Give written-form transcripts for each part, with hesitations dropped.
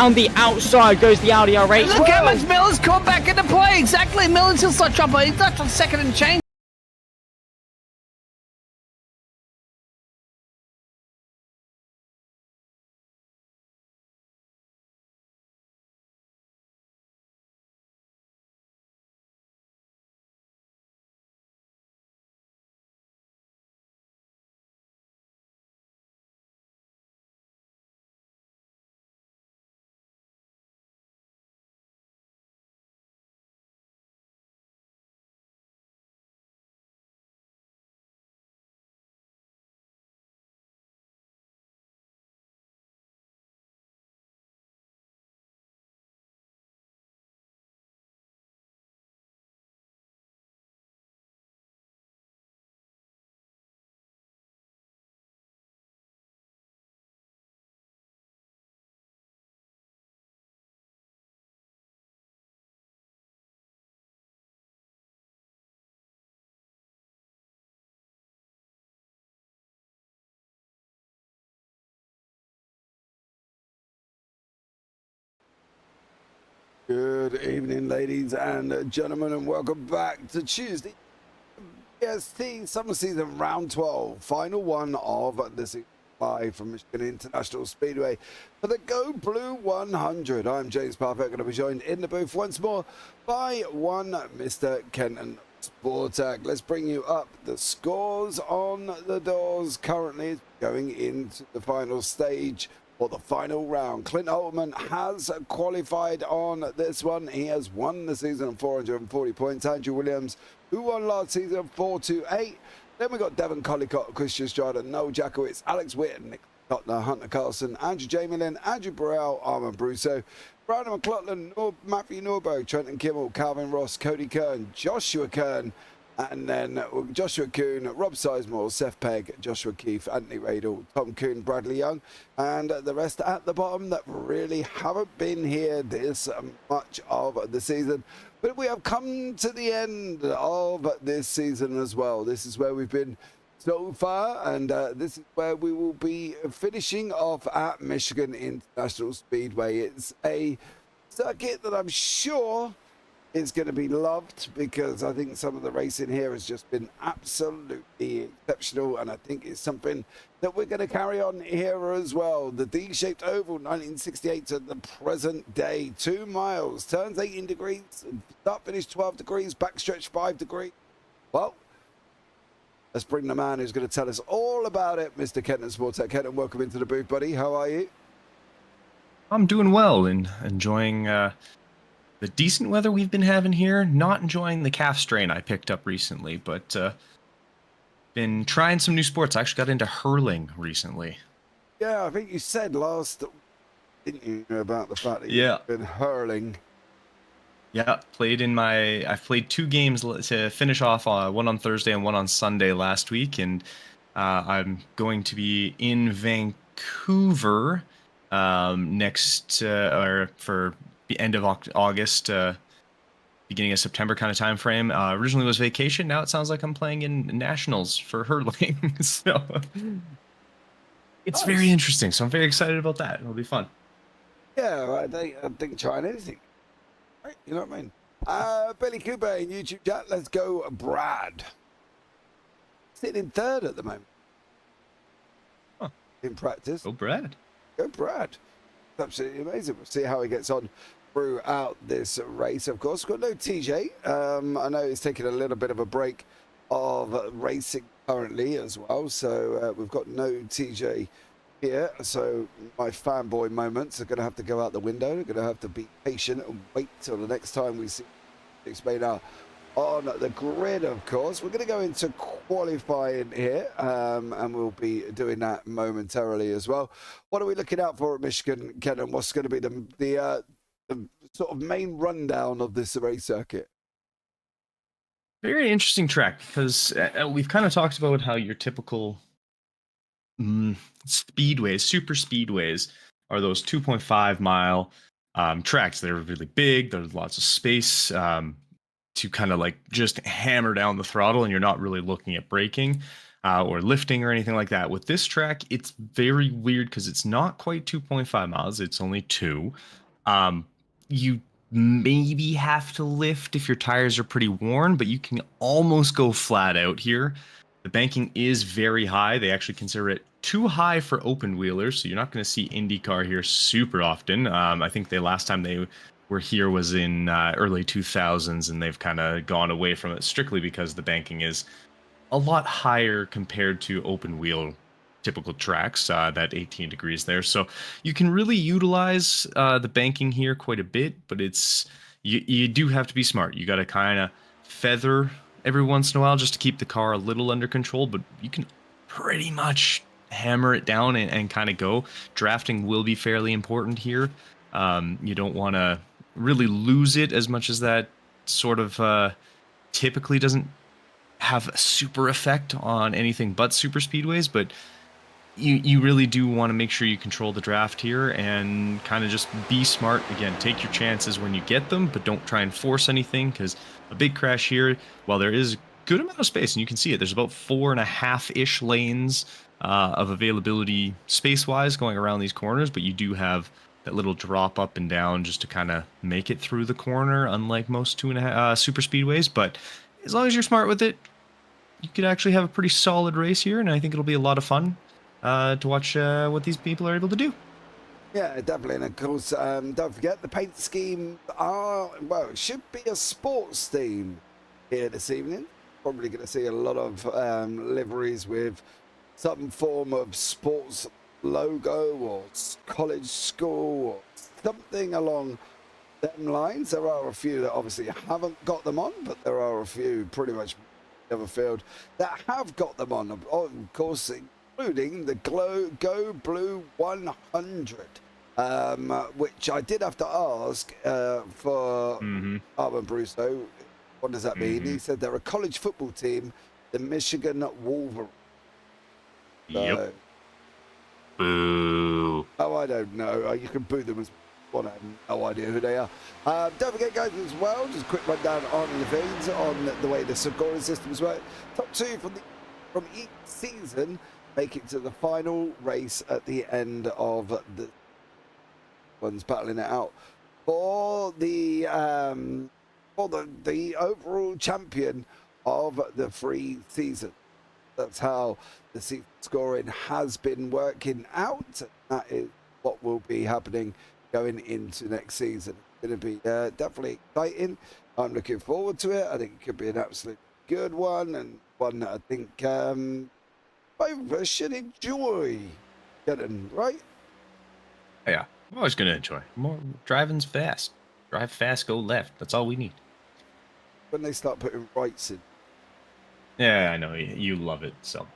Down the outside goes the Audi R8. Look how much Miller's caught back into play. Exactly. Miller's still start trouble. He's left on second and change. Good evening, ladies and gentlemen, and welcome back to Tuesday BSC Summer Season Round 12, final one of this live from Michigan International Speedway for the Go Blue 100. I'm James Parfitt, going to be joined in the booth once more by one Mr. Kenton Sportak. Let's bring you up the scores on the doors currently going into the final stage. For the final round, Clint Holtman has qualified on this one. He has won the season on 440 points. Andrew Williams, who won last season, 428. Then we got Devon Collicott, Christian Strada, Noel Jackowitz, Alex Witt, Nick Totner, Hunter Carlson, Andrew Jamelin, Andrew Burrell, Armand Brusso, Brandon McLaughlin, Matthew Norberg, Trenton Kimmel, Calvin Ross, Cody Kern, Joshua Kern, and then Joshua Kuhn, Rob Sizemore, Seth Pegg, Joshua Keefe, Anthony Radel, Tom Kuhn, Bradley Young, and the rest at the bottom that really haven't been here this much of the season. But we have come to the end of this season as well. This is where we've been so far, and this is where we will be finishing off at Michigan International Speedway. It's a circuit that I'm sure it's going to be loved, because I think some of the racing here has just been absolutely exceptional, and I think it's something that we're going to carry on here as well. The D-shaped oval, 1968 to the present day, 2 miles, turns 18 degrees, start finish 12 degrees, backstretch 5 degrees. Well, let's bring the man who's going to tell us all about it, Mr. Kenton Sportak. Kenton, welcome into the booth, buddy. How are you? I'm doing well and enjoying the decent weather we've been having here. Not enjoying the calf strain I picked up recently, but been trying some new sports. I actually got into hurling recently. Yeah, I think you said last, didn't you, about the fact that you've been hurling. Yeah, I've played 2 games to finish off, one on Thursday and one on Sunday last week, and I'm going to be in Vancouver for the end of August, beginning of September kind of time frame. Originally was vacation. Now it sounds like I'm playing in nationals for hurling. So it's very interesting. So I'm very excited about that. It'll be fun. Yeah, I think trying anything. Right, you know what I mean? Billy Cooper in YouTube chat. Let's go, Brad. Sitting in 3rd at the moment. Huh. In practice. Go Brad. Go Brad. Absolutely amazing. We'll see how he gets on throughout this race. Of course, we've got no TJ. I know he's taking a little bit of a break of racing currently as well, so we've got no TJ here. So my fanboy moments are going to have to go out the window. We're going to have to be patient and wait till the next time we see explain out on the grid. Of course, we're going to go into qualifying here, and we'll be doing that momentarily as well. What are we looking out for at Michigan, Kenton? What's going to be the sort of main rundown of this race circuit? Very interesting track, because we've kind of talked about how your typical speedways, super speedways, are those 2.5 mile tracks. They're really big. There's lots of space to kind of like just hammer down the throttle, and you're not really looking at braking. or lifting or anything like that. With this track, it's very weird because it's not quite 2.5 miles. It's only 2. You maybe have to lift if your tires are pretty worn, but you can almost go flat out here. The banking is very high. They actually consider it too high for open wheelers, so you're not going to see IndyCar here super often. I think the last time they were here was in early 2000s, and they've kind of gone away from it strictly because the banking is a lot higher compared to open wheel typical tracks, that 18 degrees there. So you can really utilize the banking here quite a bit, but you do have to be smart. You got to kind of feather every once in a while just to keep the car a little under control, but you can pretty much hammer it down and kind of go. Drafting will be fairly important here. You don't want to really lose it as much as that sort of typically doesn't have a super effect on anything but super speedways, but you really do want to make sure you control the draft here and kind of just be smart. Again, take your chances when you get them, but don't try and force anything, because a big crash here, while there is a good amount of space, and you can see it, there's about 4.5-ish lanes of availability space-wise going around these corners, but you do have that little drop up and down just to kind of make it through the corner, unlike most super speedways. But as long as you're smart with it, you could actually have a pretty solid race here, and I think it'll be a lot of fun to watch what these people are able to do. Yeah, definitely. And of course, don't forget the paint scheme it should be a sports theme here this evening. Probably going to see a lot of liveries with some form of sports logo or college school or something along them lines. There are a few that obviously haven't got them on, but there are a few pretty much the field that have got them on, of course, including the Go Blue 100, which I did have to ask for Armin Brusso, what does that mean? He said they're a college football team, the Michigan Wolverines. Yep. Boo. Oh, I don't know. You can boo them as well. I have no idea who they are. Don't forget, guys, as well, just a quick rundown on the things, on the way the scoring systems work. Top 2 from each season make it to the final race at the end of the ones battling it out for the overall champion of the free season. That's how the season scoring has been working out. That is what will be happening going into next season. It's going to be definitely exciting. I'm looking forward to it. I think it could be an absolute good one, and one that I think both of us should enjoy getting, right? Yeah, I'm always going to enjoy. More driving's fast. Drive fast, go left. That's all we need. When they start putting rights in. Yeah, I know. You love it so much.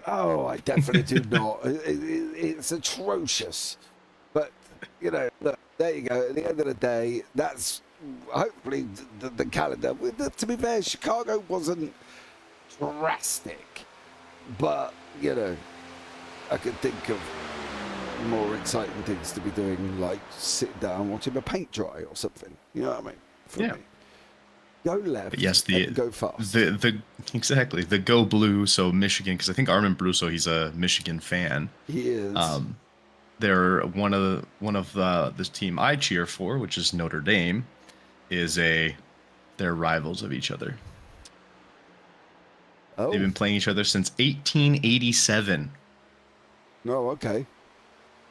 Oh, I definitely do not. It's atrocious. But, you know, look, there you go. At the end of the day, that's hopefully the calendar. To be fair, Chicago wasn't drastic. But, you know, I could think of more exciting things to be doing, like sitting down watching a paint dry or something. You know what I mean? For me. Go left. But yes, go fast. Exactly the Go Blue. So Michigan, because I think Armin Brusso, he's a Michigan fan. He is. They're one of this team I cheer for, which is Notre Dame, they're rivals of each other. Oh. They've been playing each other since 1887. Oh, okay.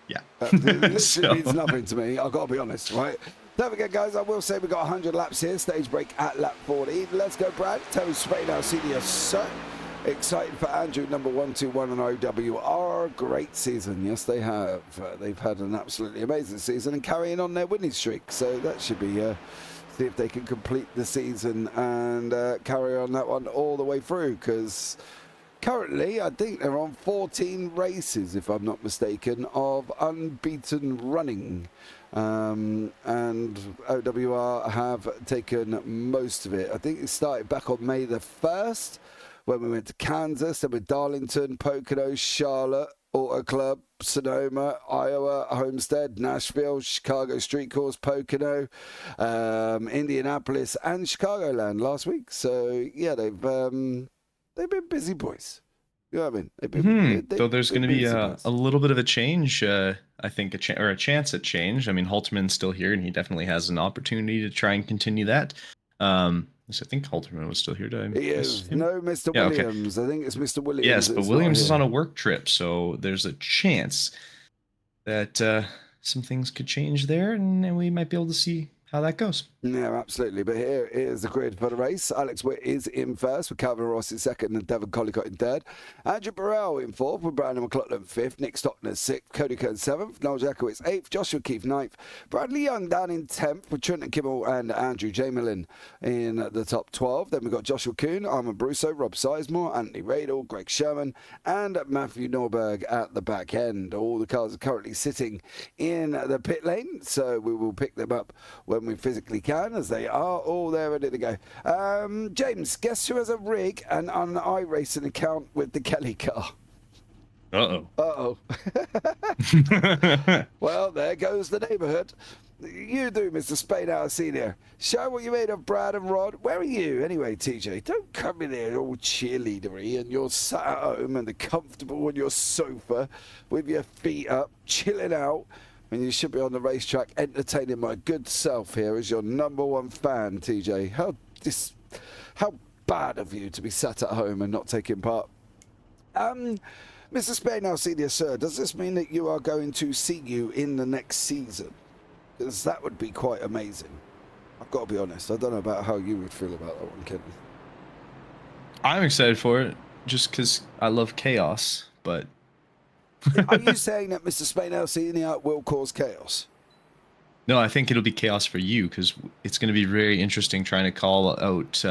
Yeah. This means nothing to me. I've got to be honest, right? Don't forget, guys, I will say we've got 100 laps here. Stage break at lap 40. Let's go, Brad. Terry Spain, our senior sir. Excited for Andrew, number 121 on OWR. Great season. Yes, they have. They've had an absolutely amazing season and carrying on their winning streak. So that should be, see if they can complete the season and carry on that one all the way through. Because currently, I think they're on 14 races, if I'm not mistaken, of unbeaten running. And OWR have taken most of it. I think it started back on May the 1st when we went to Kansas, and with Darlington, Pocono, Charlotte, Auto Club, Sonoma, Iowa, Homestead, Nashville, Chicago Street Course, Pocono, Indianapolis, and Chicagoland last week. So yeah, they've been busy boys. You know what I mean? Though there's going to be a surprised. little bit of a change, I think, a chance at change. I mean, Halterman's still here, and he definitely has an opportunity to try and continue that. So I think Halterman was still here. Did I He miss is. him? No, Mr. Yeah, okay. Williams. I think it's Mr. Williams. Yes, but that's Williams not is here. on a work trip, so there's a chance that some things could change there, and we might be able to see how that goes. Yeah, absolutely. But here is the grid for the race. Alex Witt is in first, with Calvin Ross in second and Devon Collicott in third. Andrew Burrell in fourth, with Brandon McLaughlin fifth. Nick Stockton sixth. Cody Kern seventh. Noel Jackowitz eighth. Joshua Keefe ninth. Bradley Young down in 10th, with Trenton Kimmel and Andrew Jamelin in the top 12. Then we've got Joshua Kuhn, Armin Brusso, Rob Sizemore, Anthony Radel, Greg Sherman, and Matthew Norberg at the back end. All the cars are currently sitting in the pit lane, so we will pick them up when we physically can, as they are all there ready to go. James, guess who has a rig and an iRacing account with the Kelly car? Uh-oh. Well, there goes the neighbourhood. You do, Mr. Spadehour Senior. Show what you made of Brad and Rod. Where are you anyway, TJ? Don't come in here all cheerleadery and you're sat at home and comfortable on your sofa with your feet up, chilling out. And you should be on the racetrack entertaining my good self here as your #1 fan, TJ. How bad of you to be sat at home and not taking part. Mr. Spadehour Senior, sir, does this mean that you are going to see you in the next season? Because that would be quite amazing. I've got to be honest. I don't know about how you would feel about that one, Kenton. I'm excited for it, just because I love chaos, but... Are you saying that Mr. Spadehour Senior will cause chaos? No, I think it'll be chaos for you, because it's going to be very interesting trying to call out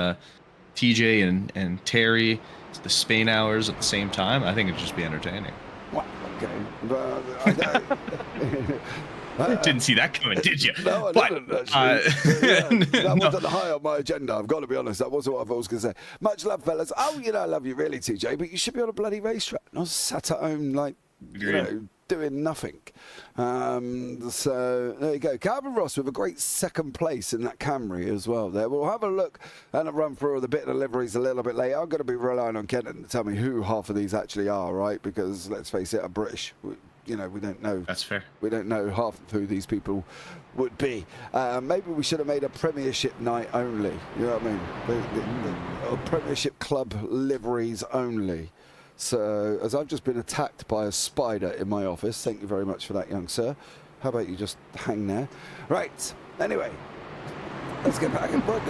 TJ and Terry, the Spain hours at the same time. I think it'd just be entertaining. Well, okay. Didn't see that coming, did you? No, I didn't, actually. That wasn't high on my agenda, I've got to be honest. That wasn't what I was going to say. Much love, fellas. Oh, I love you really, TJ, but you should be on a bloody racetrack, not sat at home, like, doing nothing. So there you go. Calvin Ross with a great second place in that Camry as well there. We'll have a look and a run through the bit of deliveries a little bit later. I'm going to be relying on Kenton to tell me who half of these actually are, right? Because let's face it, I'm British. We don't know. That's fair. We don't know half of who these people would be. Maybe we should have made a Premiership night only. You know what I mean? Premiership club liveries only. So, as I've just been attacked by a spider in my office, thank you very much for that, young sir. How about you just hang there? Right, anyway, let's get back and work.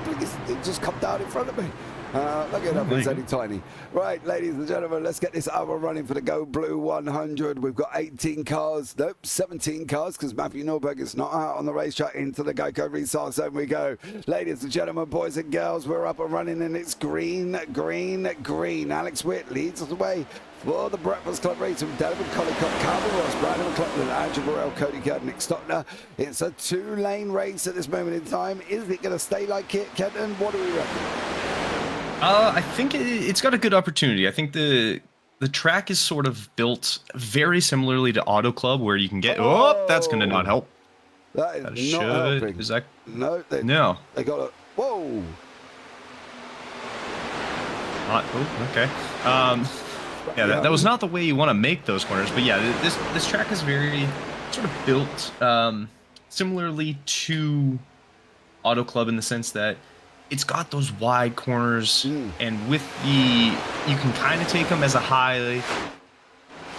Please, just come down in front of me. Look at that, it's only tiny. Right, ladies and gentlemen, let's get this up and running for the Go Blue 100. We've got 18 cars, nope, 17 cars, because Matthew Norberg is not out on the racetrack. Into the Geico Restart Zone we go. Ladies and gentlemen, boys and girls, we're up and running, and it's green, green, green. Alex Witt leads the way for the Breakfast Club race with David Collicott, Calvin Ross, Brandon McLaughlin, Andrew Burrell, Cody Kern, Nick Stockner. It's a two-lane race at this moment in time. Is it going to stay like it, Kenton? What do we reckon? I think it's got a good opportunity. I think the track is sort of built very similarly to Auto Club, where you can get... Oh, that's going to not help. That is not helping. Is that... No. No. They got a... Whoa. Okay. Yeah, that was not the way you want to make those corners. But yeah, this track is very sort of built similarly to Auto Club in the sense that it's got those wide corners, and with you can kind of take them as a high.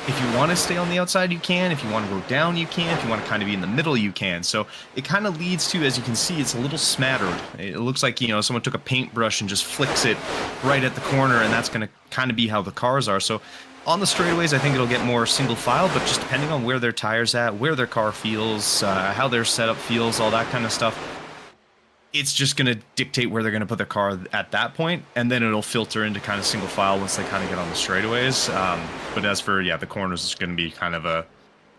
If you want to stay on the outside, you can. If you want to go down, you can. If you want to kind of be in the middle, you can. So it kind of leads to, as you can see, it's a little smattered. It looks like, someone took a paintbrush and just flicks it right at the corner, and that's going to kind of be how the cars are. So on the straightaways, I think it'll get more single file, but just depending on where their tire's at, where their car feels, how their setup feels, all that kind of stuff, it's just going to dictate where they're going to put their car at that point, and then it'll filter into kind of single file once they kind of get on the straightaways. But as for, the corners, it's going to be kind of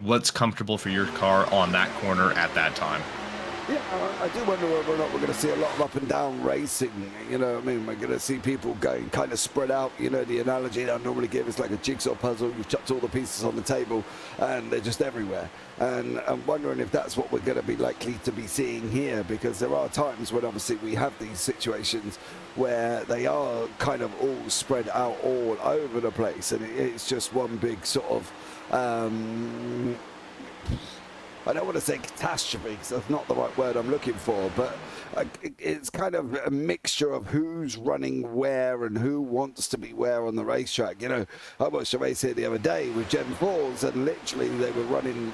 what's comfortable for your car on that corner at that time. Yeah, I do wonder whether or not we're going to see a lot of up and down racing. You know what I mean? We're going to see people going kind of spread out. You know, the analogy that I normally give is like a jigsaw puzzle. You've chucked all the pieces on the table and they're just everywhere. And I'm wondering if that's what we're going to be likely to be seeing here, because there are times when obviously we have these situations where they are kind of all spread out all over the place. And it's just one big sort of... I don't want to say catastrophe because that's not the right word I'm looking for, but it's kind of a mixture of who's running where and who wants to be where on the racetrack. You know, I watched a race here the other day with Gen 4s and literally they were running,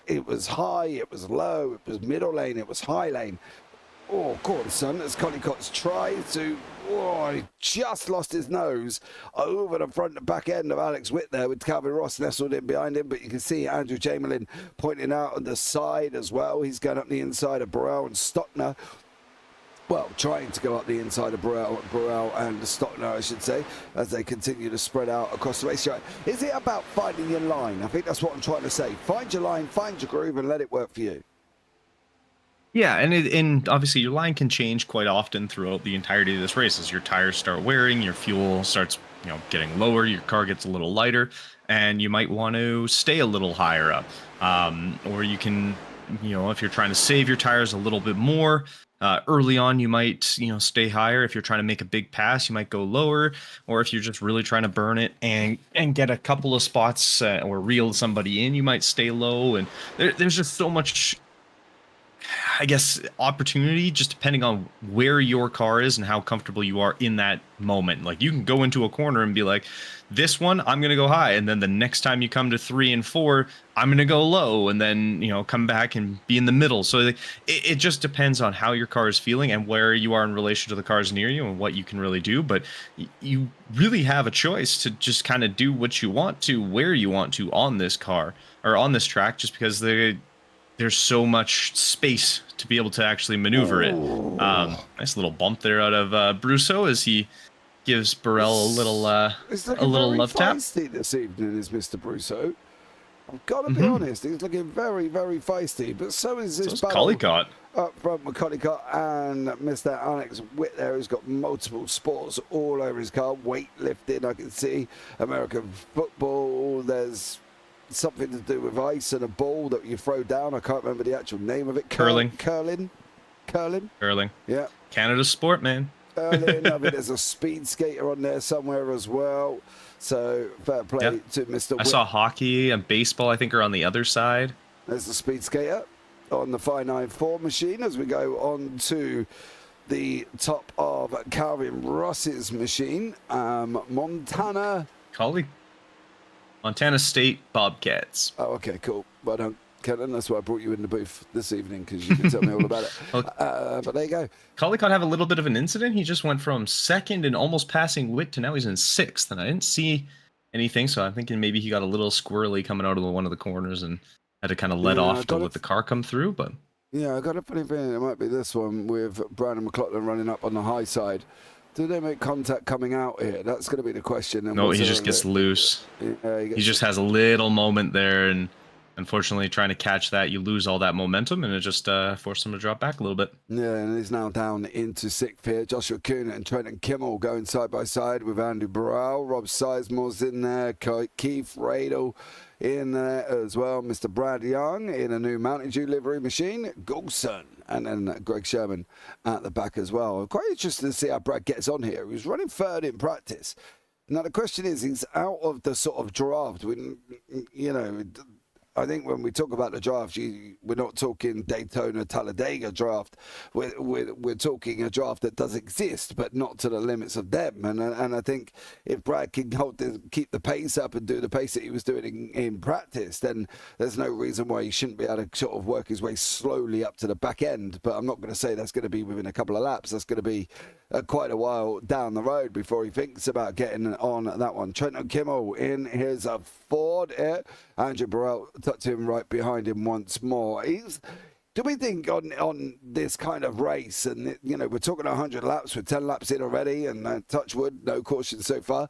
it was high, it was low, it was middle lane, it was high lane. Oh, God, son, as Collicott's tried to... Oh, he just lost his nose over the front and back end of Alex Witt there with Calvin Ross nestled in behind him. But you can see Andrew Chamberlain pointing out on the side as well. He's going up the inside of Burrell and Stockner. Well, trying to go up the inside of Burrell and Stockner, I should say, as they continue to spread out across the racetrack. Is it about finding your line? I think that's what I'm trying to say. Find your line, find your groove, and let it work for you. Yeah, and obviously your line can change quite often throughout the entirety of this race. As your tires start wearing, your fuel starts, getting lower, your car gets a little lighter, and you might want to stay a little higher up. Or you can, if you're trying to save your tires a little bit more, early on you might, stay higher. If you're trying to make a big pass, you might go lower. Or if you're just really trying to burn it and get a couple of spots or reel somebody in, you might stay low. And there's just so much, I guess, opportunity just depending on where your car is and how comfortable you are in that moment. Like, you can go into a corner and be like, this one, I'm going to go high. And then the next time you come to 3 and 4, I'm going to go low, and then, come back and be in the middle. So it just depends on how your car is feeling and where you are in relation to the cars near you and what you can really do. But you really have a choice to just kind of do what you want to, where you want to on this car or on this track, just because there's so much space to be able to actually maneuver it. Nice little bump there out of Brusso as he gives Burrell a little love tap. This evening is Mr. Brusso. I've got to be honest, he's looking very, very feisty. But so is this Collicott up front with Collicott and Mr. Alex Witt there, who's got multiple sports all over his car. Weightlifting, I can see. American football. There's something to do with ice and a ball that you throw down. I can't remember the actual name of it. Curling. Curling. Yeah. Canada's sport, man. Curling. I mean, there's a speed skater on there somewhere as well. So fair play to Mr. I saw hockey and baseball, I think, are on the other side. There's the speed skater on the 594 machine as we go on to the top of Calvin Ross's machine. Montana State Bobcats. Oh, okay, cool. Well done, Kenton. That's why I brought you in the booth this evening, because you can tell me all about it. But there you go. Collicott have a little bit of an incident. He just went from second and almost passing Witt to now he's in sixth, and I didn't see anything, so I'm thinking maybe he got a little squirrely coming out of one of the corners and had to kind of let off to let the car come through. But yeah, I got a funny feeling it might be this one with Brandon McLaughlin running up on the high side. Do they make contact coming out here? That's going to be the question. And no, he just gets loose. He just has a little moment there, and unfortunately, trying to catch that, you lose all that momentum, and it just forced him to drop back a little bit. Yeah, and he's now down into sixth here. Joshua Kuhn and Trenton Kimmel going side by side with Andy Burrell. Rob Sizemore's in there. Keith Radel in there as well. Mr. Brad Young in a new Mountain Dew livery machine. Golson. And then Greg Sherman at the back as well. I'm quite interested to see how Brad gets on here. He was running third in practice. Now, the question is, he's out of the sort of draft. I think when we talk about the draft, we're not talking Daytona, Talladega draft. We're talking a draft that does exist, but not to the limits of them. And I think if Brad can keep the pace up and do the pace that he was doing in practice, then there's no reason why he shouldn't be able to sort of work his way slowly up to the back end. But I'm not going to say that's going to be within a couple of laps. That's going to be quite a while down the road before he thinks about getting on that one. Trenton Kimmel in his Ford here. Andrew Burrell tucked him right behind him once more. Do we think on this kind of race, and we're talking 100 laps, we're 10 laps in already, and touch wood, no caution so far.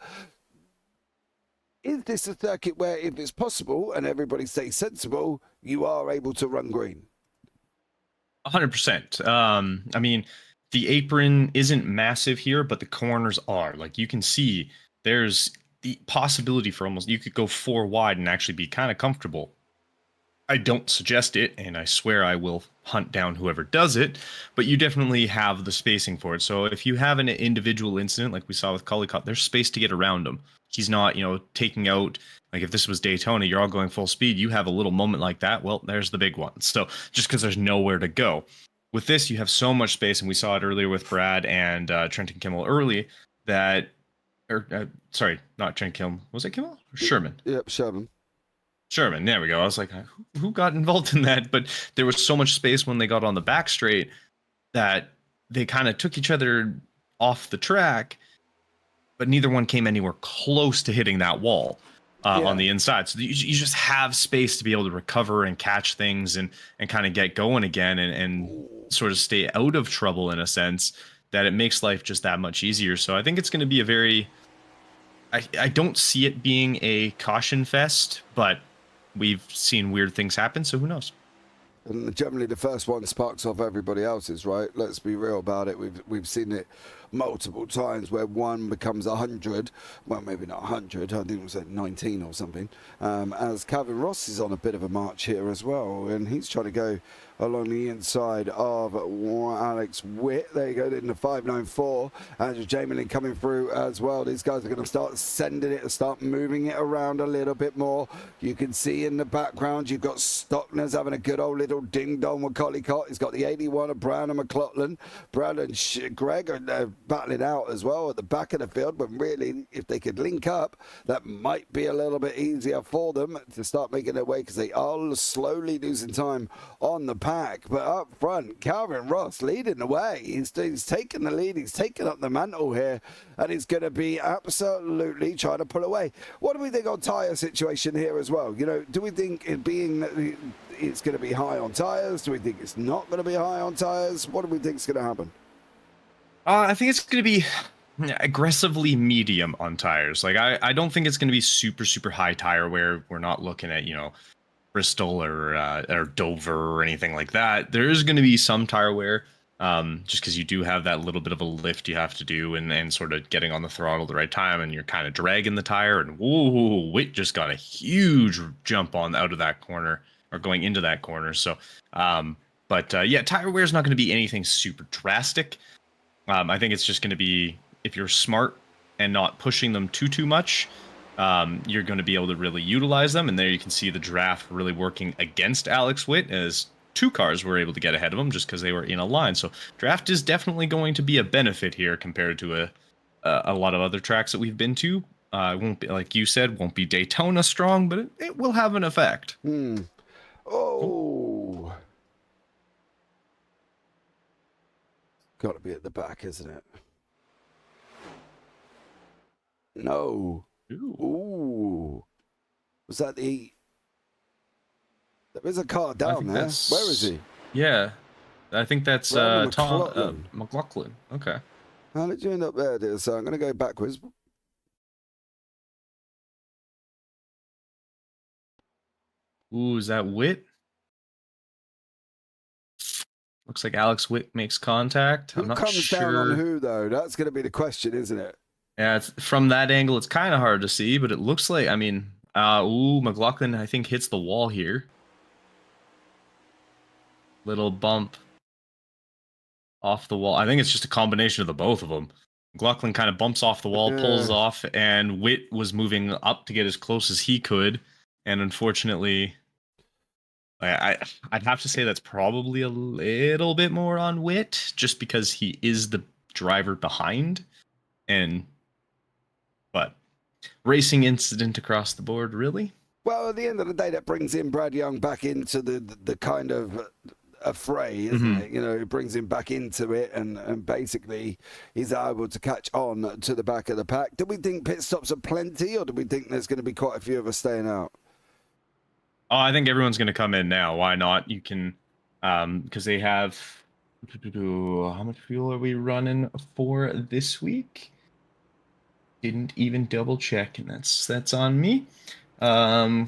Is this a circuit where, if it's possible and everybody stays sensible, you are able to run green? 100%. I mean, the apron isn't massive here, but the corners are. Like you can see, there's the possibility for almost you could go 4 wide and actually be kind of comfortable. I don't suggest it, and I swear I will hunt down whoever does it, but you definitely have the spacing for it. So if you have an individual incident like we saw with Collicott, there's space to get around him. He's not, taking out, like if this was Daytona, you're all going full speed, you have a little moment like that, well, there's the big one. So just because there's nowhere to go. With this, you have so much space, and we saw it earlier with Brad and Trenton Kimmel early, that, sorry, not Trenton Kimmel, was it Kimmel? Sherman. Yep, Sherman. Sherman, there we go. I was like, who got involved in that? But there was so much space when they got on the back straight that they kind of took each other off the track, but neither one came anywhere close to hitting that wall on the inside. So you just have space to be able to recover and catch things and kind of get going again and sort of stay out of trouble in a sense that it makes life just that much easier. So I think it's going to be a very... I don't see it being a caution fest, but we've seen weird things happen, so who knows? And generally the first one sparks off everybody else's, right? Let's be real about it. We've seen it multiple times where one becomes 100, well, maybe not 100, I think it was at 19 or something, as Calvin Ross is on a bit of a march here as well, and he's trying to go along the inside of Alex Witt. There you go, in the 594. Andrew Jamelin coming through as well. These guys are going to start sending it, start moving it around a little bit more. You can see in the background, you've got Stockner's having a good old little ding-dong with Collicott. He's got the 81 of Brown and McLaughlin. Brown and Greg are battling out as well at the back of the field, but really, if they could link up, that might be a little bit easier for them to start making their way, because they are slowly losing time on the pack. But up front, Calvin Ross leading the way. He's taking the lead. He's taking up the mantle here, and he's going to be absolutely trying to pull away. What do we think on tyre situation here as well? Do we think it being that it's going to be high on tyres? Do we think it's not going to be high on tyres? What do we think is going to happen? I think it's going to be aggressively medium on tires. Like I don't think it's going to be super, super high tire wear. We're not looking at, Bristol or Dover or anything like that. There is going to be some tire wear, just because you do have that little bit of a lift you have to do and sort of getting on the throttle at the right time, and you're kind of dragging the tire, and whoa, Witt just got a huge jump out of that corner, or going into that corner. So, yeah, tire wear is not going to be anything super drastic. I think it's just going to be, if you're smart and not pushing them too much, you're going to be able to really utilize them. And there you can see the draft really working against Alex Witt, as 2 cars were able to get ahead of him just because they were in a line. So draft is definitely going to be a benefit here compared to a lot of other tracks that we've been to. It won't be, like you said, won't be Daytona strong, but it will have an effect. Oh. Got to be at the back, isn't it? No. Ooh. Was that the... There is a car down there. Where is he? Yeah. I think that's Tom McLaughlin. Okay. How did you end up there, dear? So I'm going to go backwards. Ooh, is that Witt? Looks like Alex Witt makes contact. I'm not sure. Who comes down on who, though? That's going to be the question, isn't it? Yeah, from that angle, it's kind of hard to see, but it looks like, McLaughlin, I think, hits the wall here. Little bump off the wall. I think it's just a combination of the both of them. McLaughlin kind of bumps off the wall, pulls off, and Witt was moving up to get as close as he could. And unfortunately, I'd have to say that's probably a little bit more on Witt, just because he is the driver behind. But racing incident across the board, really? Well, at the end of the day, that brings in Brad Young back into the kind of affray, isn't it? It brings him back into it, and basically he's able to catch on to the back of the pack. Do we think pit stops are plenty, or do we think there's going to be quite a few of us staying out? Oh, I think everyone's going to come in now. Why not? You can, because they have, how much fuel are we running for this week? Didn't even double check, and that's on me. Because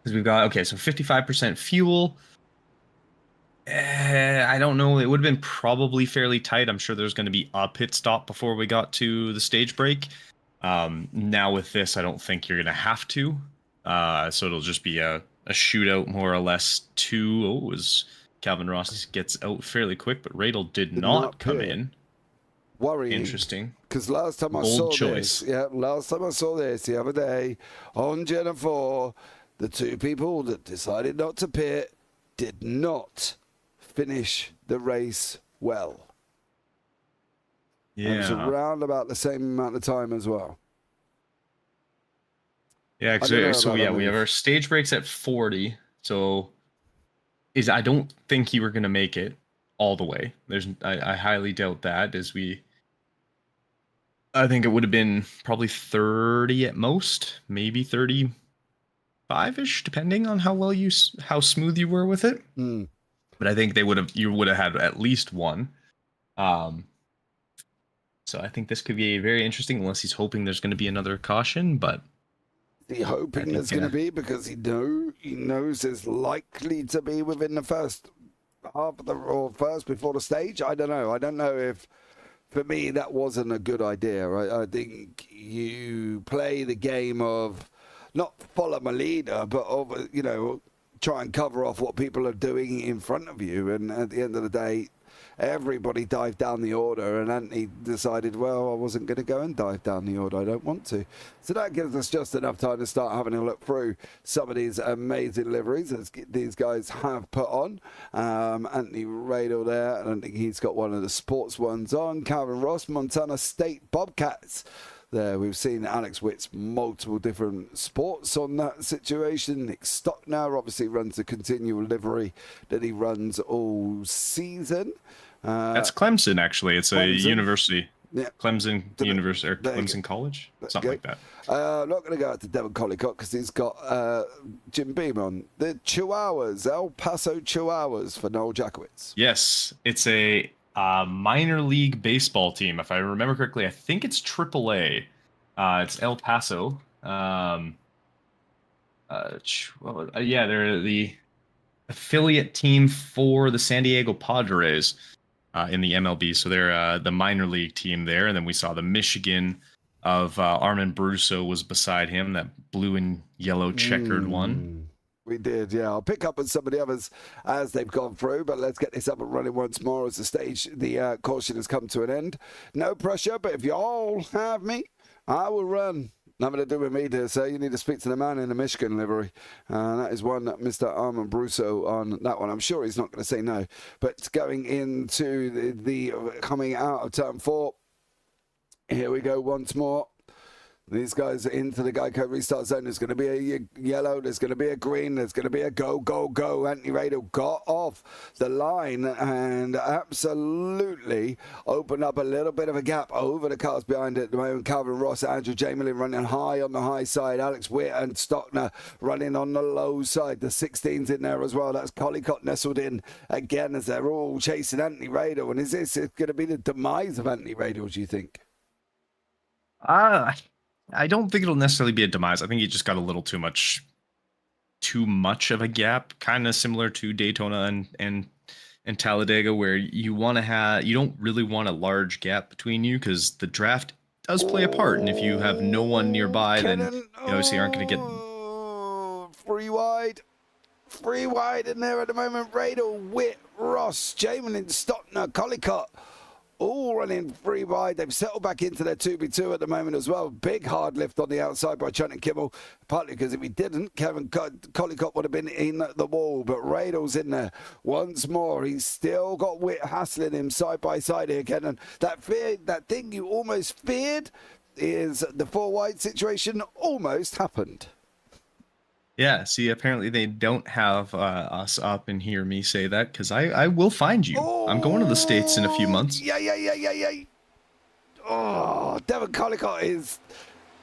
we've got, so 55% fuel. I don't know. It would have been probably fairly tight. I'm sure there's going to be a pit stop before we got to the stage break. Now with this, I don't think you're going to have to. So it'll just be a shootout more or less. As Calvin Ross gets out fairly quick, but Radel did not come in. Worrying. Interesting. Because last time I saw this the other day on Gen 4, the two people that decided not to pit did not finish the race well. Yeah. And it was around about the same amount of time as well. Yeah, we have our stage breaks at 40. So I don't think you were going to make it all the way. I highly doubt that. I think it would have been probably 30 at most, maybe 35-ish, depending on how smooth you were with it. Mm. But I think you would have had at least one. So I think this could be very interesting, unless he's hoping there's going to be another caution. But he hoping there's going to be, because he knows it's likely to be within the first half of or first before the stage. I don't know if, for me, that wasn't a good idea. Right? I think you play the game of not follow my leader, but of try and cover off what people are doing in front of you. And at the end of the day, everybody dived down the order, and Anthony decided, well, I wasn't going to go and dive down the order. I don't want to. So that gives us just enough time to start having a look through some of these amazing liveries that these guys have put on. Anthony Radel there, and I think he's got one of the sports ones on. Calvin Ross, Montana State Bobcats. There, we've seen Alex Witt's multiple different sports on that situation. Nick Stockner obviously runs the continual livery that he runs all season. That's Clemson, actually. It's a university. Yeah. Clemson University, or Clemson College, something like that. I'm not going to go out to Devon Collicott because he's got Jim Beam on. The Chihuahuas, El Paso Chihuahuas for Noel Jackowitz. Yes, it's a minor league baseball team, if I remember correctly. I think it's AAA. It's El Paso. Yeah, they're the affiliate team for the San Diego Padres in the MLB. So they're the minor league team there. And then we saw the Michigan of Armin Brusso was beside him, that blue and yellow checkered one. We did, yeah. I'll pick up on some of the others as they've gone through, but let's get this up and running once more as the caution has come to an end. No pressure, but if you all have me, I will run. Nothing to do with me, dear sir. You need to speak to the man in the Michigan livery. That is one, Mr. Armin Brusso on that one. I'm sure he's not going to say no. But going into the coming out of turn 4, here we go once more. These guys are into the Geico restart zone. There's going to be a yellow. There's going to be a green. There's going to be a go, go, go. Anthony Radel got off the line and absolutely opened up a little bit of a gap over the cars behind it at the moment. Calvin Ross, Andrew Jamelin running high on the high side. Alex Witt and Stockner running on the low side. The 16's in there as well. That's Collicott nestled in again as they're all chasing Anthony Radel. And is this going to be the demise of Anthony Radel, do you think? I don't think it'll necessarily be a demise. I think he just got a little too much of a gap, kind of similar to Daytona and Talladega, where you don't really want a large gap between you, because the draft does play a part, and if you have no one nearby, Kenton, then you obviously aren't going to get free wide in there at the moment. Radel, Witt, Ross, Jamelin, Stockner, Collicott, all running free wide. They've settled back into their 2v2 at the moment as well. Big hard lift on the outside by Trenton Kimmel, partly because if he didn't, Kevin Collicott would have been in the wall, but Radel's in there once more. He's still got Witt hassling him side by side here, Kenton. That thing you almost feared is the 4 wide situation almost happened. Yeah, see, apparently they don't have us up and hear me say that, because I will find you. I'm going to the States in a few months. Yeah. Oh, Devon Collicott is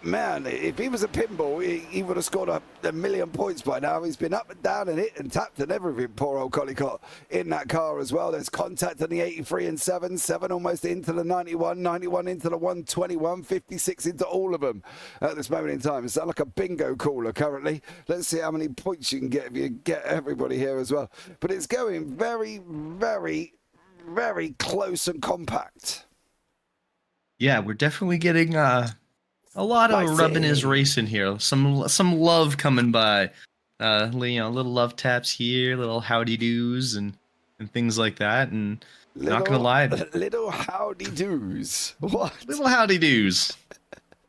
man, if he was a pinball, he would have scored a million points by now. He's been up and down and hit and tapped and everything, poor old Collicott, in that car as well. There's contact on the 83 and 7 almost into the 91, 91 into the 121, 56 into all of them at this moment in time. It's like a bingo caller currently. Let's see how many points you can get if you get everybody here as well. But it's going very, very, very close and compact. Yeah, we're definitely getting a lot of rubbing his race in here. Some love coming by. Little love taps here, little howdy doos and things like that. And not gonna lie, little howdy doos. What? Little howdy doos.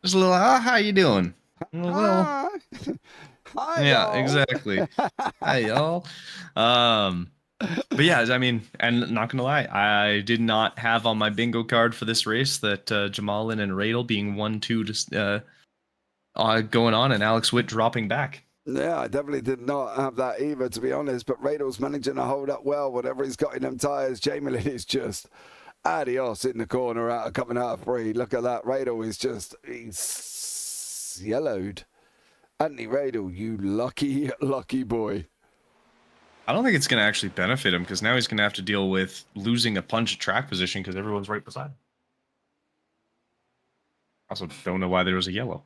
Just a little how you doing? A little, Hi, yeah, y'all. Exactly. Hi y'all. But yeah, I mean, and not gonna lie, I did not have on my bingo card for this race that Jamalin and Radel being 1-2 going on, and Alex Witt dropping back. Yeah, I definitely did not have that either, to be honest. But Radel's managing to hold up well, whatever he's got in them tyres. Jamelin is just adios in the corner, coming out of 3. Look at that. Radel is just, he's yellowed. Anthony Radel, you lucky, lucky boy. I don't think it's going to actually benefit him because now he's going to have to deal with losing a punch of track position because everyone's right beside him. Also, don't know why there was a yellow.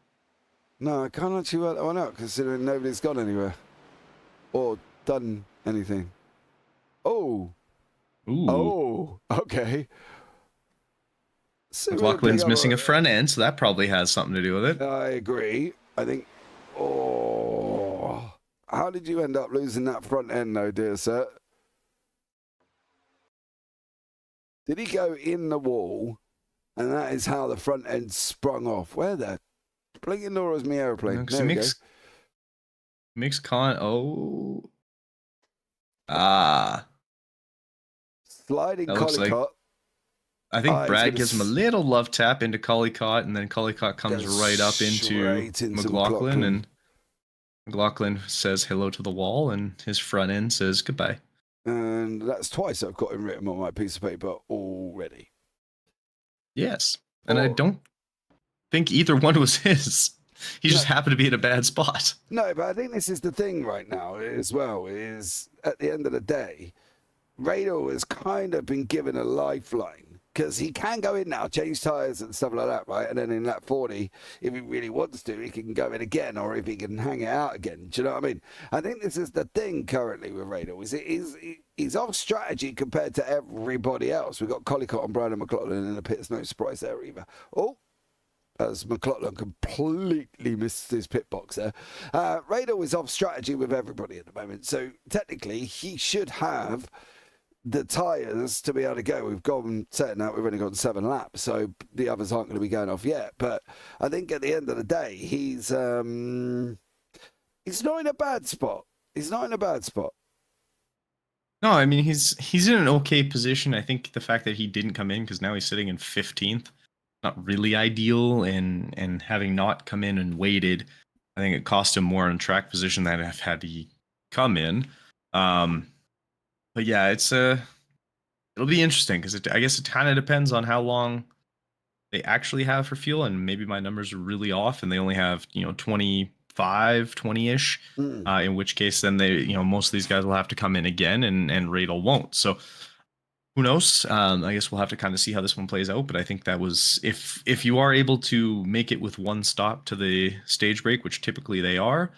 No, I can't actually work that one out considering nobody's gone anywhere or done anything. Oh. Ooh. Oh, okay. So McLaughlin's missing a front end, so that probably has something to do with it. I agree. I think. Oh. How did you end up losing that front end, though, dear sir? Did he go in the wall, and that is how the front end sprung off? Where the blinking door is my aeroplane? No, mix con. Oh. Ah. Sliding Collicott. Like, I think Brad gives him a little love tap into Collicott, and then Collicott comes right up into McLaughlin, and McLaughlin says hello to the wall, and his front end says goodbye. And that's twice I've got him written on my piece of paper already. Yes. And I don't think either one was his. He just happened to be in a bad spot. No, but I think this is the thing right now as well, is at the end of the day, Radel has kind of been given a lifeline. Because he can go in now, change tyres and stuff like that, right? And then in that 40, if he really wants to, he can go in again, or if he can hang it out again. Do you know what I mean? I think this is the thing currently with Radel, is he's off strategy compared to everybody else. We've got Collicott and Brandon McLaughlin in the pits, no surprise there either. Oh, as McLaughlin completely missed his pit box there. Radel is off strategy with everybody at the moment, so technically he should have the tyres to be able to go. We've gone setting out, we've only got 7 laps, so the others aren't going to be going off yet. But I think at the end of the day, he's not in a bad spot. He's not in a bad spot. No, I mean he's in an okay position. I think the fact that he didn't come in because now he's sitting in 15th, not really ideal, and having not come in and waited, I think it cost him more in track position than if had he come in. But yeah, it'll be interesting because I guess it kind of depends on how long they actually have for fuel, and maybe my numbers are really off and they only have 20-ish, in which case then they most of these guys will have to come in again, and Radel won't. So who knows? I guess we'll have to kind of see how this one plays out. But I think that was if you are able to make it with one stop to the stage break, which typically they are,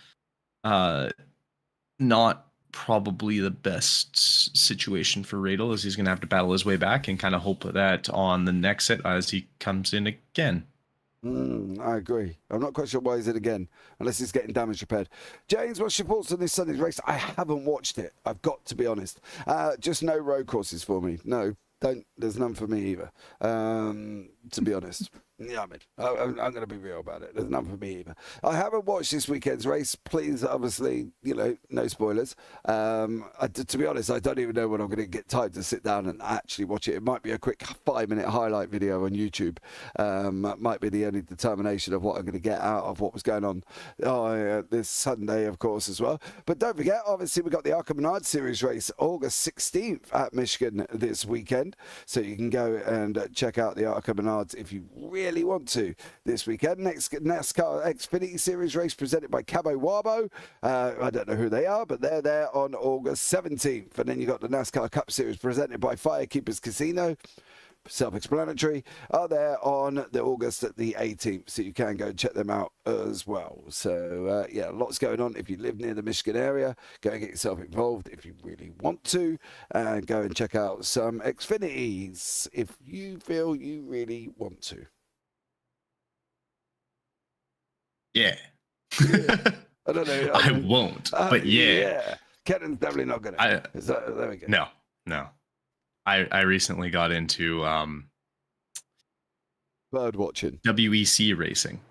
not probably the best situation for Radel, as he's going to have to battle his way back and kind of hope that on the next set as he comes in again. I agree. I'm not quite sure why he's in again, unless he's getting damage repaired. James, what's your thoughts on this Sunday's race? I haven't watched it. I've got to be honest. Just no road courses for me. No, don't. There's none for me either. To be honest. Yeah, I mean, I'm going to be real about it. There's none for me either. I haven't watched this weekend's race. Please, obviously, no spoilers. To be honest, I don't even know when I'm going to get time to sit down and actually watch it. It might be a quick 5-minute highlight video on YouTube. Might be the only determination of what I'm going to get out of what was going on this Sunday, of course, as well. But don't forget, obviously, we've got the Arca Menard Series race August 16th at Michigan this weekend. So you can go and check out the Arca Menards if you really really want to this weekend. Next NASCAR Xfinity Series race presented by Cabo Wabo. I don't know who they are, but they're there on August 17th. And then you got the NASCAR Cup Series presented by Firekeepers Casino. Self-explanatory, are there on the August the 18th, so you can go and check them out as well. So yeah, lots going on. If you live near the Michigan area, go and get yourself involved if you really want to, and go and check out some Xfinities if you feel you really want to. Yeah. I don't know. I won't, but yeah. Kenton's definitely not gonna. There we go. No. I recently got into bird watching. WEC racing.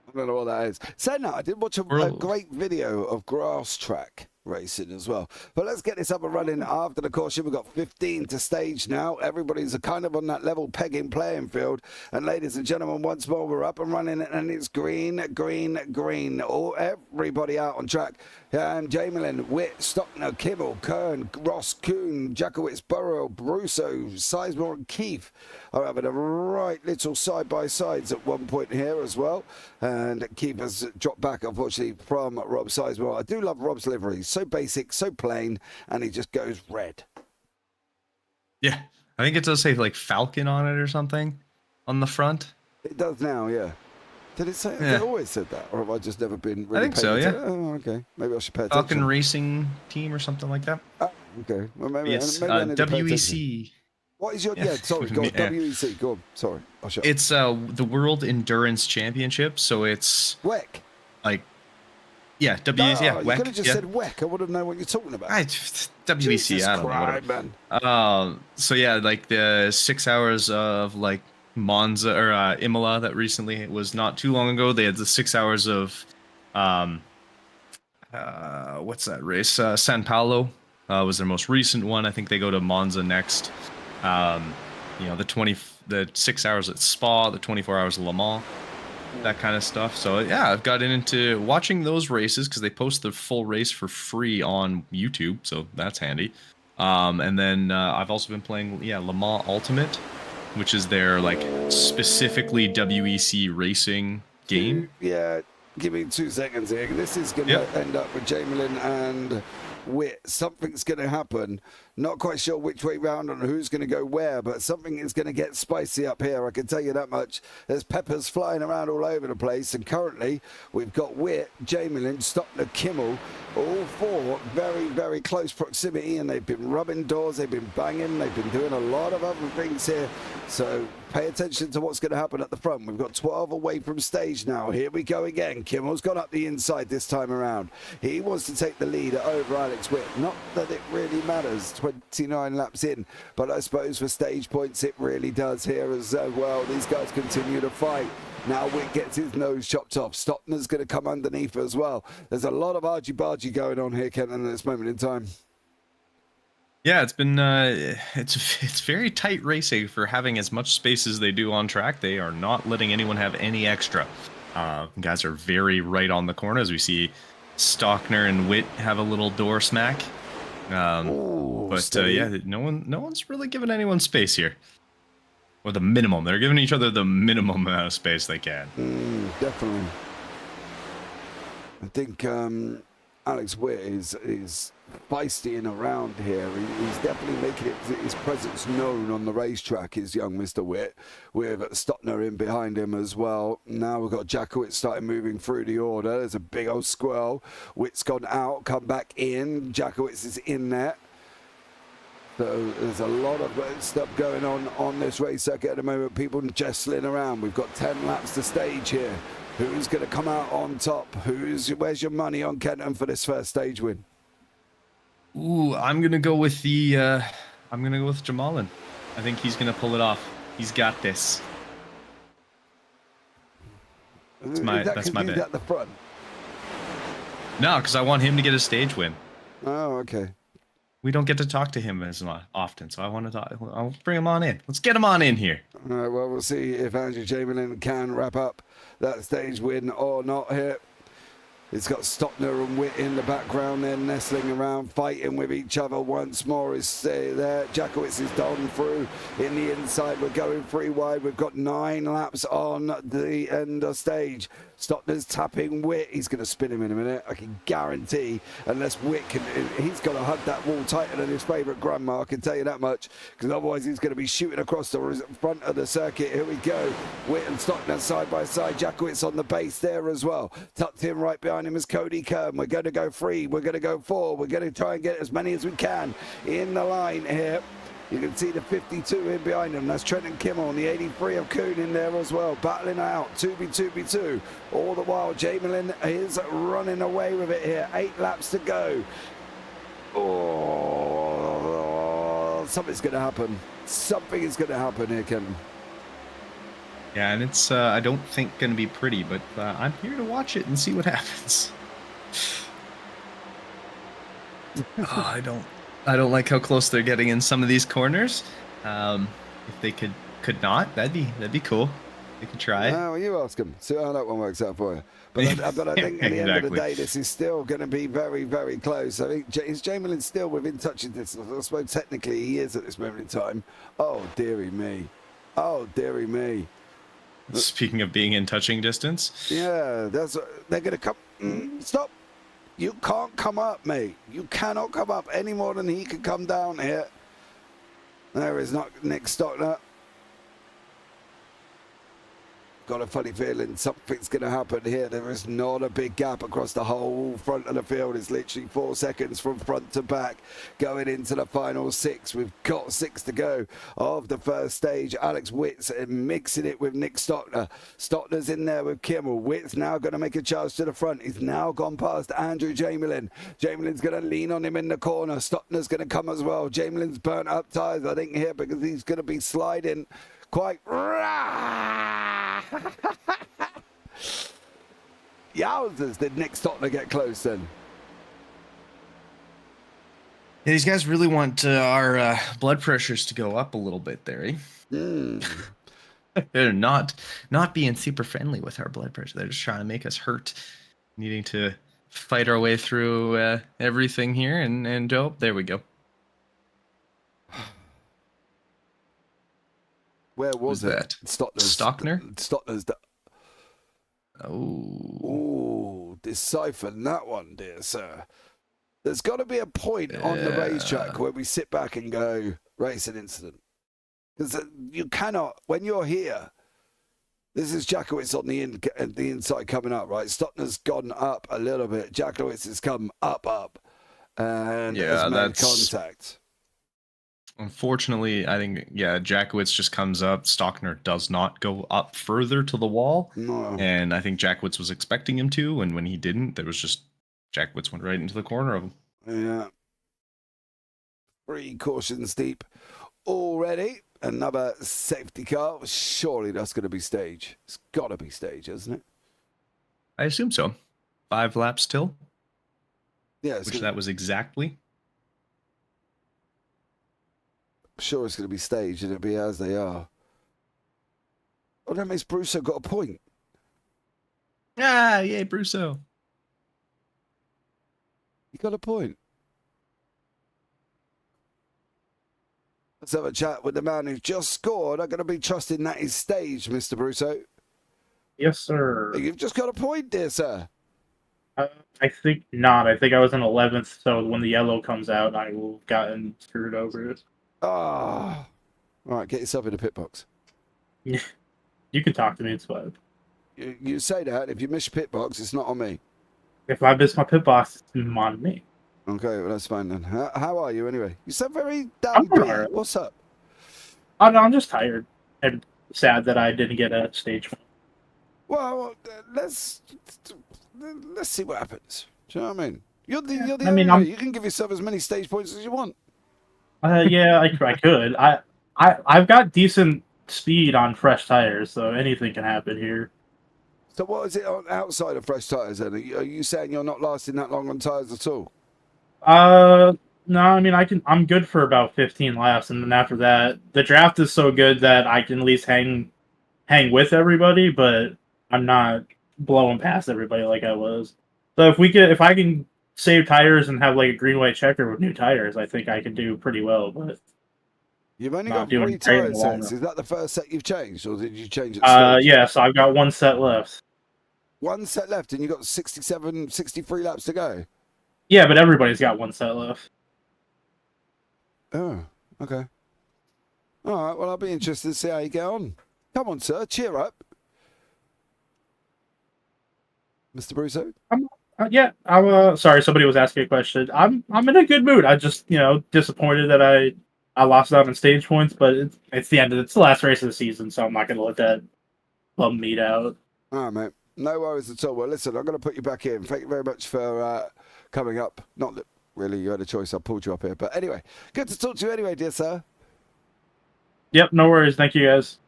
I don't know what that is. Saying that, I did watch a great video of grass track racing as well. But let's get this up and running after the caution. We've got 15 to stage now. Everybody's kind of on that level pegging playing field. And ladies and gentlemen, once more, we're up and running, and it's green. Everybody out on track. Jamelin, Witt, Stockner, Kimmel, Kern, Ross, Kuhn, Jakowitz, Burrow, Brusso, Sizemore, and Keith are having a right little side-by-sides at one point here as well. And Keith has dropped back, unfortunately, from Rob Sizemore. I do love Rob's livery. So basic, so plain, and he just goes red. Yeah, I think it does say like Falcon on it or something on the front. It does now, yeah. Did it say? Yeah. It always said that, or have I just never been? Really I think so. Yeah. Oh, okay. Maybe I should pay attention. Falcon Racing Team or something like that. Okay. Well, maybe. Yes. Maybe I need to pay attention. WEC. What is your? Yeah. Sorry. Go on. Yeah. WEC. Go on. Sorry. I'll shut. It's the World Endurance Championship, so it's WEC. like. Yeah, WEC. Yeah, you WEC. could have just said WEC. I would have known what you're talking about. WEC. Jesus I don't Christ, know. Man. So yeah, like the 6 hours of like Monza or Imola that recently was not too long ago. They had the 6 hours of what's that race? San Paulo was their most recent one. I think they go to Monza next. The 6 hours at Spa, the 24 hours of Le Mans, that kind of stuff. So yeah, I've gotten into watching those races because they post the full race for free on YouTube, so that's handy. And then I've also been playing Le Mans Ultimate, which is their like specifically WEC racing game. Yeah, give me 2 seconds here. This is going to end up with Jamelin and Witt. Something's going to happen. Not quite sure which way round and who's going to go where, but something is going to get spicy up here. I can tell you that much. There's peppers flying around all over the place, and currently we've got Witt, Jamelin, Stockner, Kimmel, all four very, very close proximity, and they've been rubbing doors, they've been banging, they've been doing a lot of other things here. So pay attention to what's going to happen at the front. We've got 12 away from stage now. Here we go again. Kimmel's gone up the inside this time around. He wants to take the lead over Alex Witt. Not that it really matters, 29 laps in, but I suppose for stage points it really does here as well. These guys continue to fight. Now Witt gets his nose chopped off. Stockner's going to come underneath as well. There's a lot of argy-bargy going on here, Kenton, at this moment in time. Yeah, it's been it's very tight racing for having as much space as they do on track. They are not letting anyone have any extra. Guys are very right on the corner as we see Stockner and Witt have a little door smack. Yeah, no one's really giving anyone space here. Or the minimum. They're giving each other the minimum amount of space they can. Definitely. I think Alex Witt is feisty and around here. He's definitely making his presence known on the racetrack, his young Mr. Witt, with Stockner in behind him as well. Now we've got Jakowitz starting moving through the order. There's a big old swirl. Witt's gone out, come back in. Jakowitz is in there. So there's a lot of stuff going on this race circuit at the moment. People jostling around. We've got 10 laps to stage here. Who's going to come out on top? Where's your money on Kenton for this first stage win? Ooh, I'm gonna go with Jamalin. I think he's gonna pull it off. He's got this. That's my bet. At the front. No, because I want him to get a stage win. Oh, okay. We don't get to talk to him as often, so I want to talk. I'll bring him on in. Let's get him on in here. All right, well, we'll see if Andrew Jamelin can wrap up that stage win or not here. It's got Stockner and Witt in the background there, nestling around, fighting with each other once more. Is there. Jackowitz is done through in the inside. We're going 3 wide. We've got 9 laps on the end of stage. Stockner's tapping Witt. He's going to spin him in a minute. I can guarantee, unless Witt can, he's got to hug that wall tighter than his favourite grandma, I can tell you that much, because otherwise he's going to be shooting across the front of the circuit. Here we go. Witt and Stockner side by side. Jackowitz on the base there as well. Tucked in right behind him is Cody Kern. We're going to go 3. We're going to go 4. We're going to try and get as many as we can in the line here. You can see the 52 in behind him. That's Trenton Kimmel and the 83 of Kuhn in there as well. Battling out, 2v2v2. All the while, Jamelin is running away with it here. 8 laps to go. Oh, something's going to happen. Something is going to happen here, Kenton. Yeah, and it's, I don't think, going to be pretty, but I'm here to watch it and see what happens. I don't like how close they're getting in some of these corners. If they could not, that'd be cool. They could try. Well, you ask them. See how that one works out for you. But I think at the end of the day, this is still going to be very, very close. I think is Jamelin still within touching distance? I suppose technically he is at this moment in time. Oh, dearie me. Oh, dearie me. Speaking of being in touching distance. Yeah, they're going to come. Stop. You can't come up, mate. You cannot come up any more than he can come down here. There is not Nick Stockner. Got a funny feeling something's going to happen here. There is not a big gap across the whole front of the field. It's literally 4 seconds from front to back going into the final 6. We've got 6 to go of the first stage. Alex Witt's mixing it with Nick Stockner. Stockner's in there with Kimmel. Witt's now going to make a charge to the front. He's now gone past Andrew Jamelin. Jamelin's going to lean on him in the corner. Stockner's going to come as well. Jamelin's burnt up tires, I think, here because he's going to be sliding quite. Yowzers, did Nick Stockner get close then? Yeah, these guys really want our blood pressures to go up a little bit there, eh? They're not being super friendly with our blood pressure. They're just trying to make us hurt, needing to fight our way through everything here. And oh, there we go. Where was that? Stockner? Stockner's. Oh, decipher that one, dear sir. There's got to be a point on the racetrack where we sit back and go, racing incident. Because you cannot, when you're here, this is Jackowitz on the inside coming up, right? Stockner's gone up a little bit. Jackowitz has come up, and has made contact. Unfortunately, I think, Jackowitz just comes up. Stockner does not go up further to the wall. No. And I think Jackowitz was expecting him to, and when he didn't, there was just Jackowitz went right into the corner of him. Yeah. 3 cautions deep already. Another safety car. Surely that's going to be stage. It's got to be stage, isn't it? I assume so. 5 laps till. Yeah. That was exactly. I'm sure it's going to be staged and it'll be as they are. Oh, that means Brusso got a point. Ah, yay, Brusso. He got a point. Let's have a chat with the man who just scored. I'm going to be trusting that is staged, Mr. Brusso. Yes, sir. You've just got a point, dear sir. I think not. I think I was in 11th, so when the yellow comes out, I will have gotten screwed over. Ah. All right, get yourself in the pit box. You can talk to me, it's fine. You say that. If you miss your pit box, it's not on me. If I miss my pit box, it's on me. Okay, well, that's fine then. How are you anyway? You sound very I'm downbeat. alright. What's up? Oh, no, I'm just tired and sad that I didn't get a stage one. Well, let's see what happens. Do you know what I mean? You're the I mean, you can give yourself as many stage points as you want. Yeah, I could. I've got decent speed on fresh tires, so anything can happen here. So what is it on outside of fresh tires then? Are you saying you're not lasting that long on tires at all? No, I mean I'm good for about 15 laps, and then after that, the draft is so good that I can at least hang with everybody, but I'm not blowing past everybody like I was. So if I can save tires and have like a green white checker with new tires, I think I can do pretty well. But You've only not got 3 doing great in tire the long sets. run. Is that the first set you've changed, or did you change it stage? Yeah. So I've got one set left. One set left, and you got 67, 63 laps to go. Yeah, but everybody's got one set left. Oh, okay. All right. Well, I'll be interested to see how you get on. Come on, sir. Cheer up, Mr. Brusso. Yeah, I'm sorry, somebody was asking a question. I'm in a good mood. I just, disappointed that I lost out on stage points, but it's the last race of the season, so I'm not going to let that bum me out. All right, mate. No worries at all. Well, listen, I'm going to put you back in. Thank you very much for coming up. Not that really you had a choice. I pulled you up here. But anyway, good to talk to you anyway, dear sir. Yep, no worries. Thank you, guys.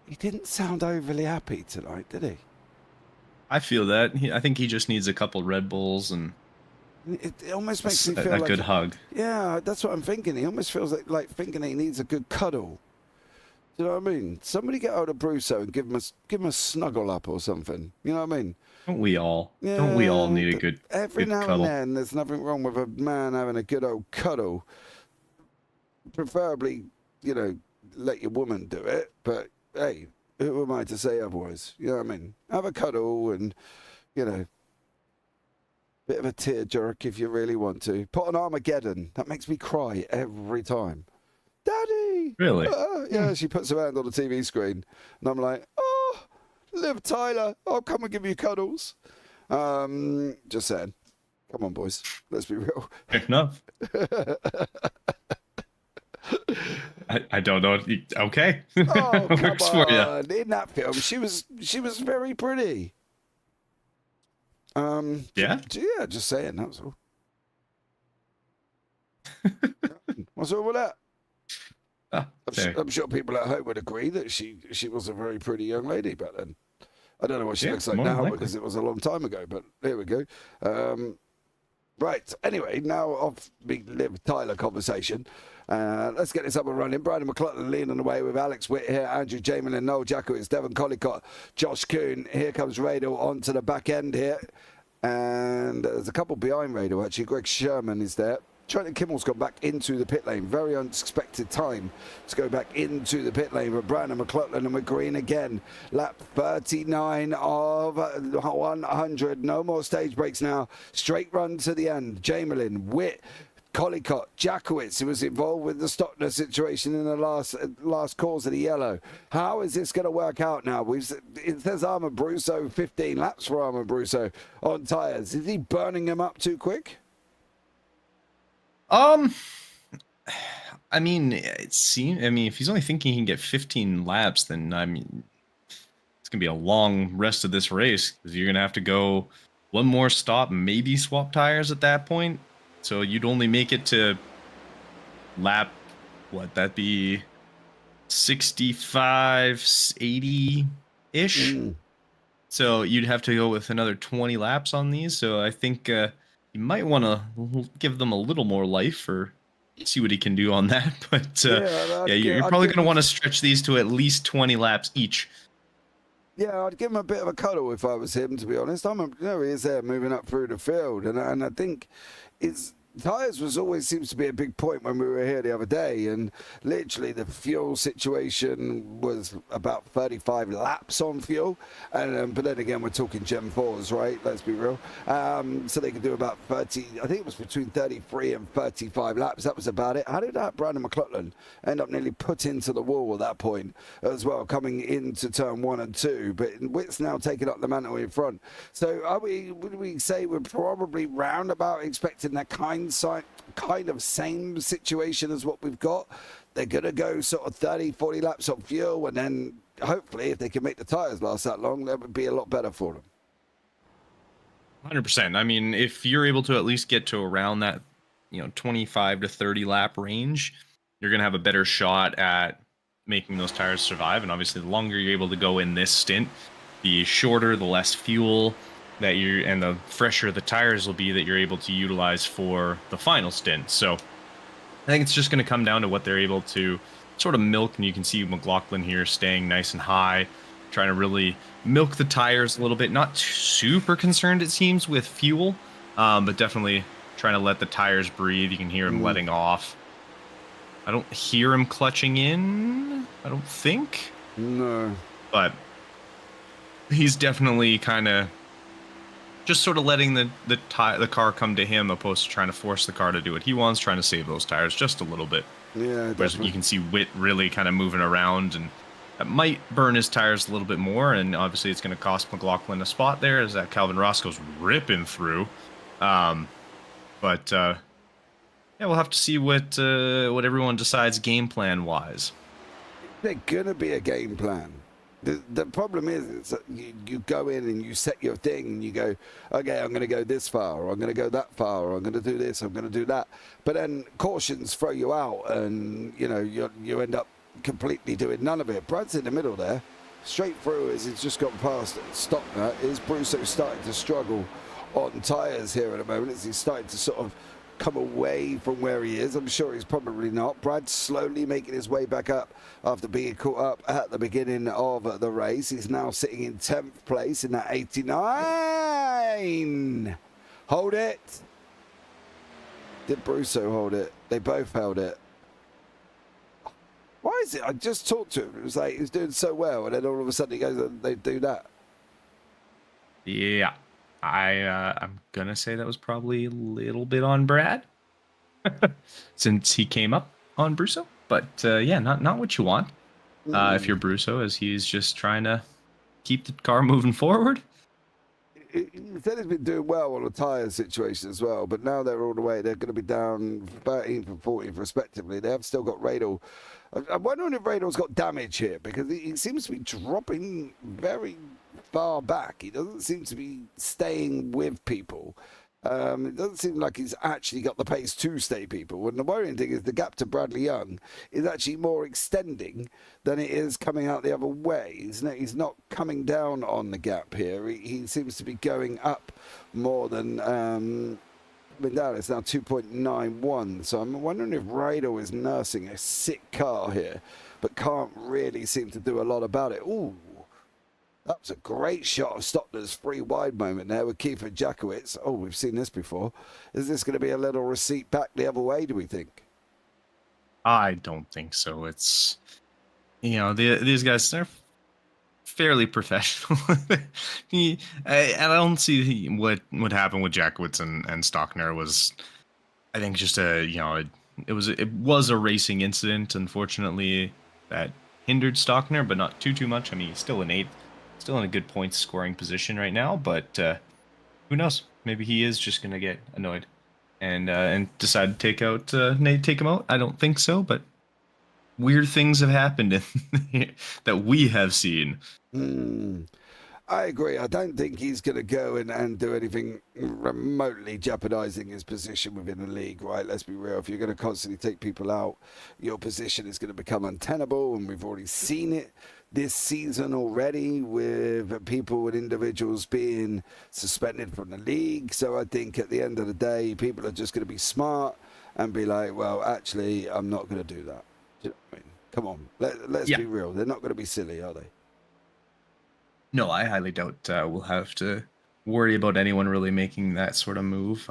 He didn't sound overly happy tonight, did he? I feel that. I think he just needs a couple Red Bulls and It almost makes me feel a like good hug. Yeah, that's what I'm thinking. He almost feels like thinking he needs a good cuddle. Do you know what I mean? Somebody get out of Brusso and give him a snuggle up or something. You know what I mean? Don't we all? Yeah, Don't we all need a good every good now cuddle? and then, there's nothing wrong with a man having a good old cuddle. Preferably, let your woman do it. But hey, who am I to say otherwise? You know what I mean? Have a cuddle and, bit of a tear jerk if you really want to. Put on Armageddon. That makes me cry every time. Daddy! Really? Yeah, she puts her hand on the TV screen. And I'm like, oh, Liv Tyler, I'll come and give you cuddles. Just saying. Come on, boys. Let's be real. Fair enough. I don't know. Okay. Oh, come Works for you. on. In that film, she was very pretty. Yeah? Yeah, just saying, that was all. What's wrong with that? I'm sure people at home would agree that she was a very pretty young lady back then. I don't know what she looks like now because it was a long time ago, but here we go. Right, anyway, now off the Liv Tyler conversation. Let's get this up and running. Brandon McClellan leading away with Alex Witt here, Andrew Jamelin, Noel Jackowitz, Devon Collicott, Josh Kuhn. Here comes Radel onto the back end here. And there's a couple behind Radel, actually. Greg Sherman is there. Trenton Kimmel's gone back into the pit lane. Very unexpected time to go back into the pit lane. But Brandon McClellan and McGreen again. Lap 39 of 100. No more stage breaks now. Straight run to the end. Jamelin, Witt, Collicott, Jackowitz, who was involved with the Stockner situation in the last cause of the yellow. How is this going to work out now? It says Armor Brusso, 15 laps for Armor Brusso on tyres. Is he burning them up too quick? I mean, if he's only thinking he can get 15 laps, then it's gonna be a long rest of this race because you're gonna have to go one more stop, maybe swap tires at that point. So you'd only make it to lap, that'd be 65, 80-ish. So you'd have to go with another 20 laps on these. So I think you might want to give them a little more life or see what he can do on that. But you're probably going to want to stretch these to at least 20 laps each. Yeah, I'd give him a bit of a cuddle if I was him, to be honest. He is there moving up through the field. And I think tyres always seems to be a big point when we were here the other day, and literally the fuel situation was about 35 laps on fuel, and but then again we're talking Gen 4s, right? Let's be real. So they could do about 30, I think it was between 33 and 35 laps. That was about it. How did that Brandon McClellan end up nearly put into the wall at that point as well, coming into turn 1 and 2? But Witt's now taking up the mantle in front. So would we say we're probably roundabout expecting that kind of same situation as what we've got? They're going to go sort of 30, 40 laps on fuel, and then hopefully if they can make the tyres last that long, that would be a lot better for them. 100%. I mean, if you're able to at least get to around that, 25 to 30 lap range, you're going to have a better shot at making those tires survive. And obviously the longer you're able to go in this stint, the shorter, the less fuel and the fresher the tires will be that you're able to utilize for the final stint. So I think it's just going to come down to what they're able to sort of milk, and you can see McLaughlin here staying nice and high, trying to really milk the tires a little bit. Not super concerned, it seems, with fuel, but definitely trying to let the tires breathe. You can hear him letting off. I don't hear him clutching in, I don't think. No. But he's definitely kind of just sort of letting the car come to him, opposed to trying to force the car to do what he wants, trying to save those tires just a little bit. Yeah, whereas you can see Witt really kind of moving around, and that might burn his tires a little bit more, and obviously it's going to cost McLaughlin a spot there as that Calvin Roscoe's ripping through. But yeah, we'll have to see what everyone decides game plan wise. There's gonna be a game plan. The problem is that you go in and you set your thing and you go, okay, I'm going to go this far, or I'm going to go that far, or I'm going to do this, I'm going to do that. But then cautions throw you out, and you end up completely doing none of it. Brad's in the middle there, straight through as he's just gone past Stockner. Is Brusso starting to struggle on tyres here at the moment as he's starting to sort of come away from where he is? I'm sure he's probably not. Brad's slowly making his way back up after being caught up at the beginning of the race. He's now sitting in 10th place in that 89. Hold it. Did Brusso hold it? They both held it. Why is it? I just talked to him. It was like he was doing so well, and then all of a sudden he goes and they do that. Yeah. I'm gonna say that was probably a little bit on Brad, since he came up on Brusso. But yeah, not what you want if you're Brusso, as he's just trying to keep the car moving forward. He said he's been doing well on the tyre situation as well, but now they're all the way. They're going to be down 13th and 14th respectively. They have still got Radel. I'm wondering if Radel's got damage here, because he seems to be dropping very far back. He doesn't seem to be staying with people. It doesn't seem like he's actually got the pace to stay people. And the worrying thing is the gap to Bradley Young is actually more extending than it is coming out the other way. He's not coming down on the gap here. He seems to be going up more than down. It's now 2.91. So I'm wondering if Radel is nursing a sick car here, but can't really seem to do a lot about it. Ooh. That was a great shot of Stockner's free wide moment there with Kiefer Jakowitz. Oh, we've seen this before. Is this going to be a little receipt back the other way, do we think? I don't think so. It's, these guys, they're fairly professional. And I don't see what happened with Jakowitz and Stockner was, I think, just it was a racing incident, unfortunately, that hindered Stockner, but not too much. I mean, he's still an 8th. Still in a good points scoring position right now, but who knows? Maybe he is just gonna get annoyed and decide to take him out. I don't think so, but weird things have happened that we have seen. I agree. I don't think he's going to go and do anything remotely jeopardizing his position within the league, right? Let's be real. If you're going to constantly take people out, your position is going to become untenable, and we've already seen it this season already with people and individuals being suspended from the league. So I think at the end of the day, people are just going to be smart and be like, well, actually, I'm not going to do that. Do you know what I mean? Come on, let's be real. They're not going to be silly, are they? No, I highly doubt we'll have to worry about anyone really making that sort of move.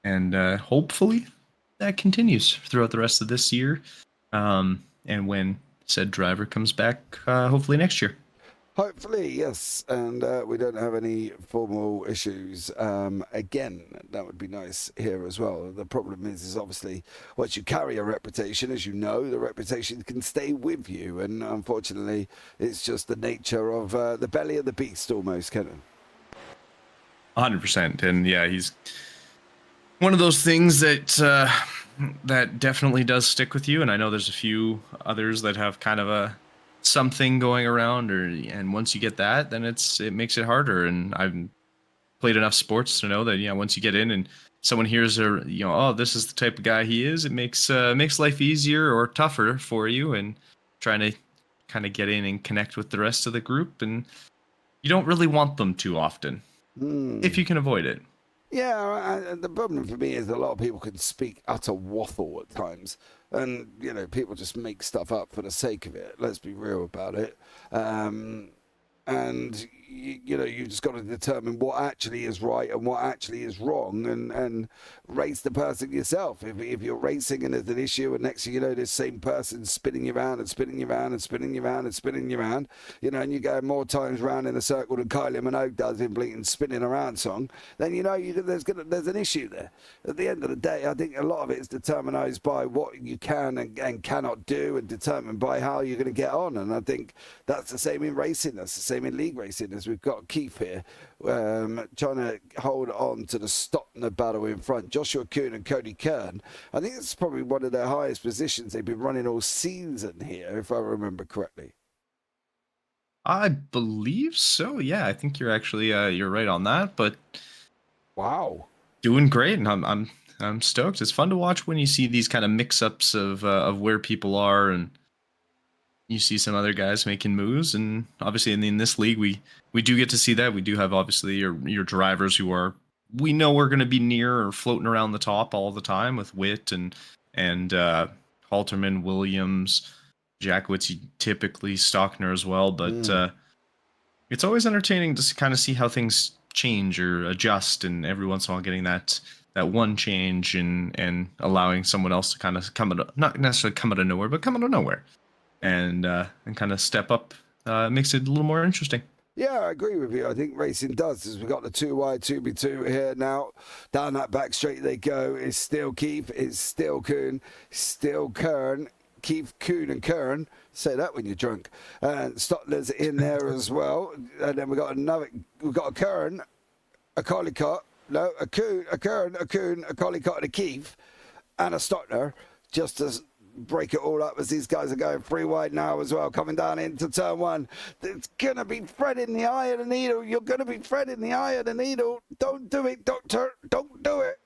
And hopefully that continues throughout the rest of this year. And when said driver comes back, hopefully next year. Hopefully, yes, and we don't have any formal issues. Again, that would be nice here as well. The problem is obviously once you carry a reputation, as you know, the reputation can stay with you, and unfortunately, it's just the nature of the belly of the beast, almost, Kenton. 100%, and yeah, he's one of those things that that definitely does stick with you, and I know there's a few others that have kind of a something going around, and once you get that, then it makes it harder. And I've played enough sports to know that once you get in and someone hears oh, this is the type of guy he is, it makes life easier or tougher for you, and trying to kind of get in and connect with the rest of the group, and you don't really want them too often if you can avoid it. Yeah, the problem for me is a lot of people can speak utter waffle at times. And, you know, people just make stuff up for the sake of it. Let's be real about it. And you know, you just got to determine what actually is right and what actually is wrong, and race the person yourself. If you're racing and there's an issue, and next thing you know, this same person spinning you around and spinning you around and spinning you around and spinning you around, you know, and you go more times round in a circle than Kylie Minogue does in Bleating Spinning Around song, then you know there's an issue there. At the end of the day, I think a lot of it is determined by what you can and cannot do, and determined by how you're going to get on. And I think that's the same in racing. That's the same in league racing. As we've got Keith here, trying to hold on to the Stotner battle in front. Joshua Kuhn and Cody Kern. I think it's probably one of their highest positions they've been running all season here, if I remember correctly. I believe so. Yeah, I think you're actually you're right on that. But wow, doing great, and I'm stoked. It's fun to watch when you see these kind of mix-ups of where people are, and you see some other guys making moves. And obviously in this league, we do get to see that. We do have obviously your drivers who are, we know we're going to be near or floating around the top all the time, with Witt and Halterman, Williams, Jackowitz, typically Stockner as well. But it's always entertaining to kind of see how things change or adjust, and every once in a while getting that one change and allowing someone else to kind of not necessarily come out of nowhere, but come out of nowhere. And kind of step up, makes it a little more interesting. Yeah, I agree with you. I think racing does, as we've got the 2 wide 2B2 here now. Down that back straight they go. It's still Keith, it's still Kuhn, still Kern. Keith, Kuhn and Kern. Say that when you're drunk. And Stotler's in there as well. And then we've got a Kern, a Collicott, no, a Kuhn, a Collicott and a Keith, and a Stotler, just as break it all up as these guys are going 3 wide now as well, coming down into turn 1. It's gonna be threading the eye of the needle. You're gonna be threading the eye of the needle. Don't do it, Doctor. Don't do it.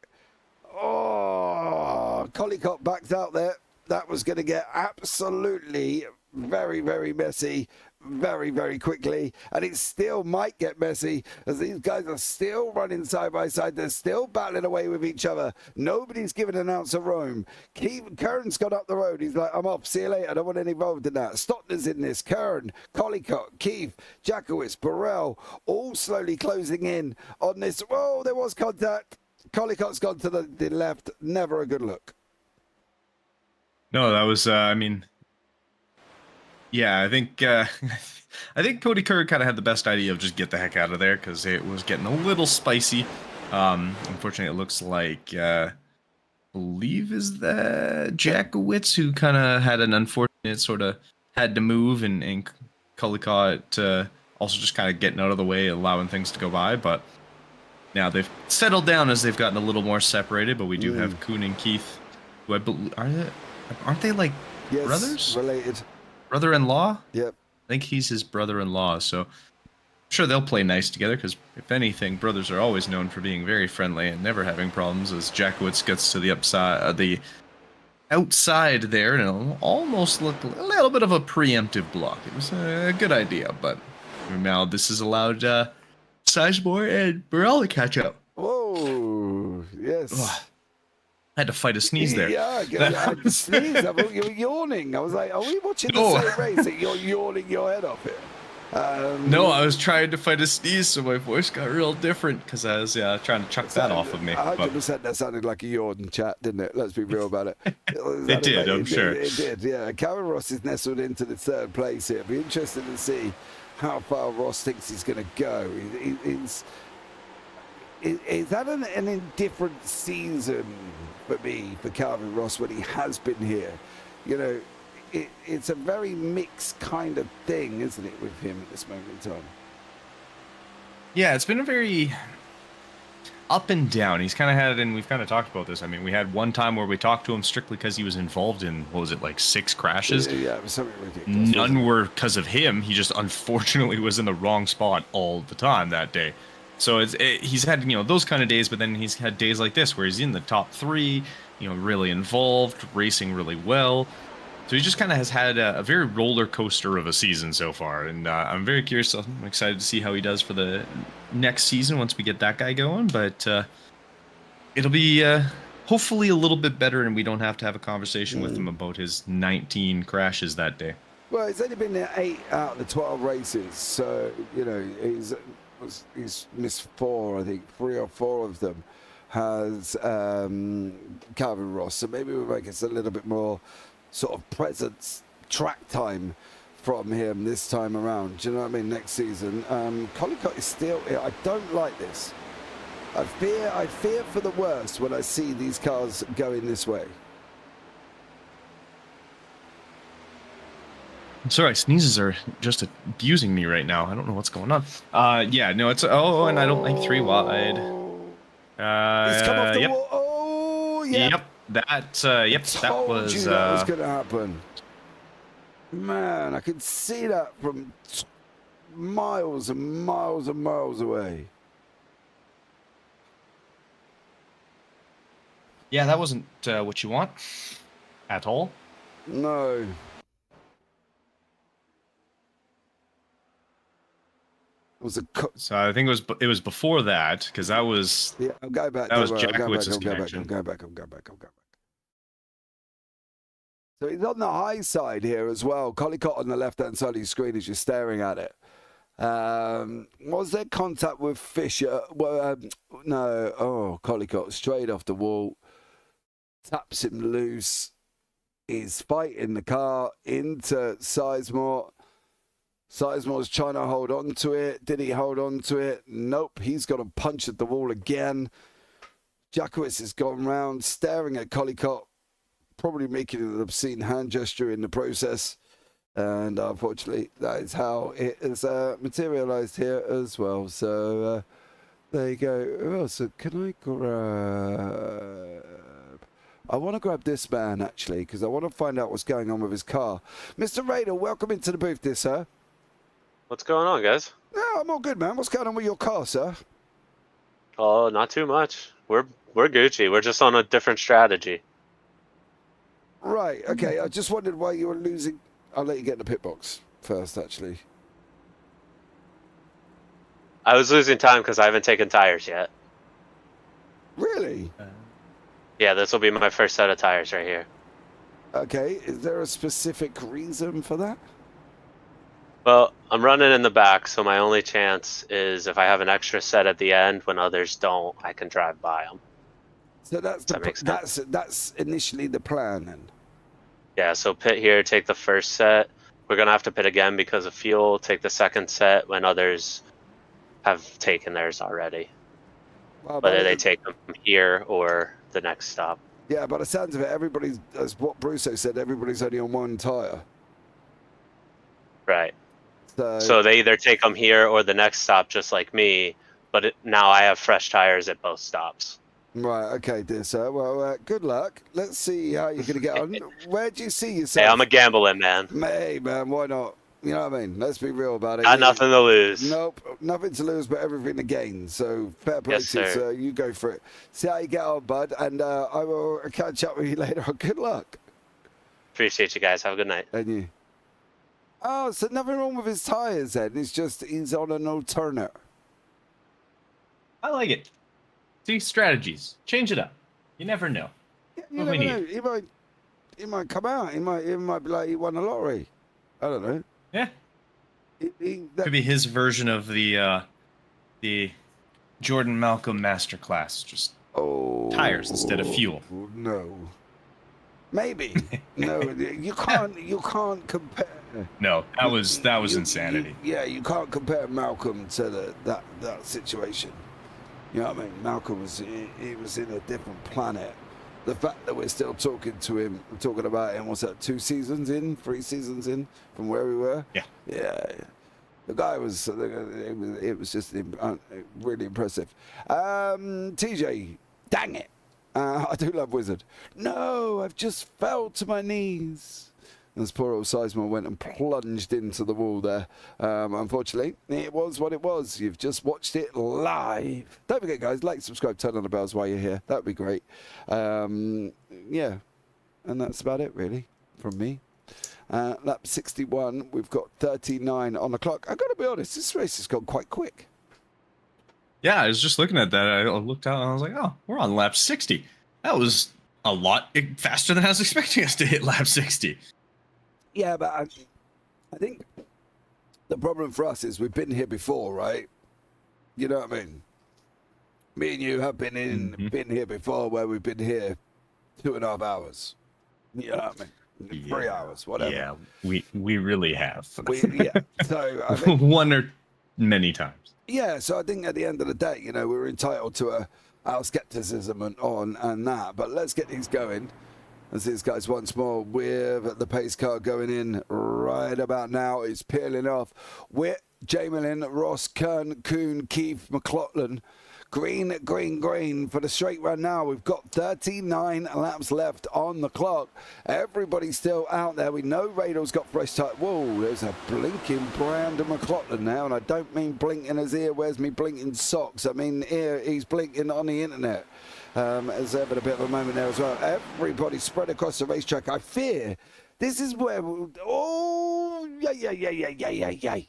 Oh, Collicott backed out there. That was gonna get absolutely very, very messy very, very quickly, and it still might get messy as these guys are still running side by side. They're still battling away with each other. Nobody's giving an ounce of room. Kern's got up the road. He's like, I'm off. See you later. I don't want any involved in that. Stotner's in this. Kern, Collicott, Keith, Jackowitz, Burrell, all slowly closing in on this. Oh, there was contact. Collicott's gone to the left. Never a good look. No, that was, I mean, yeah, I think Cody Kerr kind of had the best idea of just get the heck out of there, because it was getting a little spicy. Unfortunately, it looks like, I believe is that Jackowitz who kind of had an unfortunate sort of had to move, and Collicott also just kind of getting out of the way, allowing things to go by. But now they've settled down as they've gotten a little more separated. But we do have Kuhn and Keith, who I believe aren't they like brothers? Related. Brother-in-law? Yep. I think he's his brother-in-law, so I'm sure they'll play nice together, because if anything, brothers are always known for being very friendly and never having problems. As Jackowitz gets to the the outside there, and it'll almost look a little bit of a preemptive block. It was a good idea, but now this has allowed Sizemore and Burrell to catch up. Whoa, yes. Ugh. I had to fight a sneeze there. Yeah, I had to sneeze. I thought you were yawning. I was like, are we watching the same race that you're yawning your head off here? No, I was trying to fight a sneeze, so my voice got real different, because I was trying to chuck that off of me. 100% that sounded like a yawn chat, didn't it? Let's be real about it. It did, I'm sure. It did, yeah. Karen Ross is nestled into the 3rd place here. It'll be interesting to see how far Ross thinks he's going to go. Is that an indifferent season for me, for Calvin Ross, when he has been here? You know, it's a very mixed kind of thing, isn't it, with him at this moment in time? Yeah, it's been a very up and down. He's kind of had, and we've kind of talked about this. I mean, we had one time where we talked to him strictly because he was involved in, what was it, like 6 crashes? Yeah, it was something ridiculous. None were because of him. He just unfortunately was in the wrong spot all the time that day. So he's had, you know, those kind of days, but then he's had days like this where he's in the top 3, you know, really involved, racing really well. So he just kind of has had a very roller coaster of a season so far, and I'm very curious. I'm excited to see how he does for the next season once we get that guy going. But it'll be hopefully a little bit better, and we don't have to have a conversation with him about his 19 crashes that day. Well, he's only been there 8 out of the 12 races, so, you know, he's missed 4, I think. 3 or 4 of them has Calvin Ross, so maybe we'll make us a little bit more sort of presence, track time from him this time around. Do you know what I mean? Next season. Collicott is still, I don't like this. I fear for the worst when I see these cars going this way. I'm sorry, sneezes are just abusing me right now. I don't know what's going on. Yeah, no, it's, and I don't like 3 wide. He's come off the wall. Oh, yeah. Yep, that was going to happen. Man, I could see that from miles and miles and miles away. Yeah, that wasn't what you want at all. No. It was so I think it was before that, because that was I'm going back. That was Jackowitz's connection. I'm going back. So he's on the high side here as well. Collicott on the left-hand side of your screen as you're staring at it. Was there contact with Fisher? Well, no. Oh, Collicott straight off the wall. Taps him loose. He's fighting the car into Sizemore. Sizemore's trying to hold on to it. Did he hold on to it? Nope. He's got a punch at the wall again. Jackowitz has gone round, staring at Collicott, probably making an obscene hand gesture in the process. And unfortunately, that is how it is materialized here as well. So there you go. Oh, so can I grab... I want to grab this man, actually, because I want to find out what's going on with his car. Mr. Raider, welcome into the booth, dear sir. What's going on, guys? Yeah, I'm all good, man. What's going on with your car, sir? Oh, not too much. We're Gucci. We're just on a different strategy. Right, okay. I just wondered why you were losing. I'll let you get in the pit box first, actually. I was losing time because I haven't taken tires yet. Really? Yeah, this will be my first set of tires right here. Okay, is there a specific reason for that? Well, I'm running in the back, so my only chance is if I have an extra set at the end when others don't, I can drive by them. So that's initially the plan, then. Yeah, so pit here, take the first set. We're gonna have to pit again because of fuel. Take the second set when others have taken theirs already. Well, whether they take them here or the next stop. Yeah, by the sounds of it, everybody's, as what Brusso said, everybody's only on one tire. Right. So they either take them here or the next stop, just like me. But now I have fresh tires at both stops. Right. Okay, dear sir. Well, good luck. Let's see how you're gonna get on. Where do you see yourself? Hey, I'm a gambling man. Hey, man, why not? You know what I mean? Let's be real about it. Got nothing to lose. Nope, nothing to lose, but everything to gain. So fair play to you, sir. You go for it. See how you get on, bud, and I will catch up with you later on. Good luck. Appreciate you guys. Have a good night. And you. Oh, so nothing wrong with his tires then. It's just he's on an alternate. I like it. See, strategies. Change it up. You never know. Yeah, you never know. He might come out. He might be like he won a lottery. I don't know. Yeah. Could be his version of the Jordan Malcolm masterclass. Just tires instead of fuel. No. Maybe. No, you can't compare. No, that was insanity. You can't compare Malcolm to that situation. You know what I mean? Malcolm he was in a different planet. The fact that we're still talking about him, what's that, 3 seasons in from where we were? Yeah. Yeah. The guy was, it was just really impressive. TJ, dang it. I do love Wizard. No, I've just fell to my knees. As poor old Sizemore went and plunged into the wall there. Unfortunately, it was what it was. You've just watched it live. Don't forget, guys, like, subscribe, turn on the bells while you're here. That would be great. Yeah, and that's about it, really, from me. Lap 61, we've got 39 on the clock. I've got to be honest, this race has gone quite quick. Yeah, I was just looking at that. I looked out and I was like, oh, we're on lap 60. That was a lot faster than I was expecting us to hit lap 60. Yeah, but I think the problem for us is we've been here before, right? You know what I mean? Me and you have been here before, where we've been here 2.5 hours. You know what I mean? 3 hours, whatever. Yeah, we really have. So I think, one or many times. yeah, so I think at the end of the day, you know, we're entitled to our skepticism and that. But let's get these going. As these guys once more with the pace car going in right about now. It's peeling off. Witt, Jamelin, Ross, Kern, Kuhn, Keith, McLaughlin. Green for the straight run now. We've got 39 laps left on the clock. Everybody's still out there. We know Radal's got fresh tire. Whoa, there's a blinking Brandon McLaughlin now, and I don't mean blink in his ear. Where's me blinking socks? I mean ear. He's blinking on the internet. There's having a bit of a moment there as well. Everybody spread across the racetrack. I fear this is where. Oh, yeah.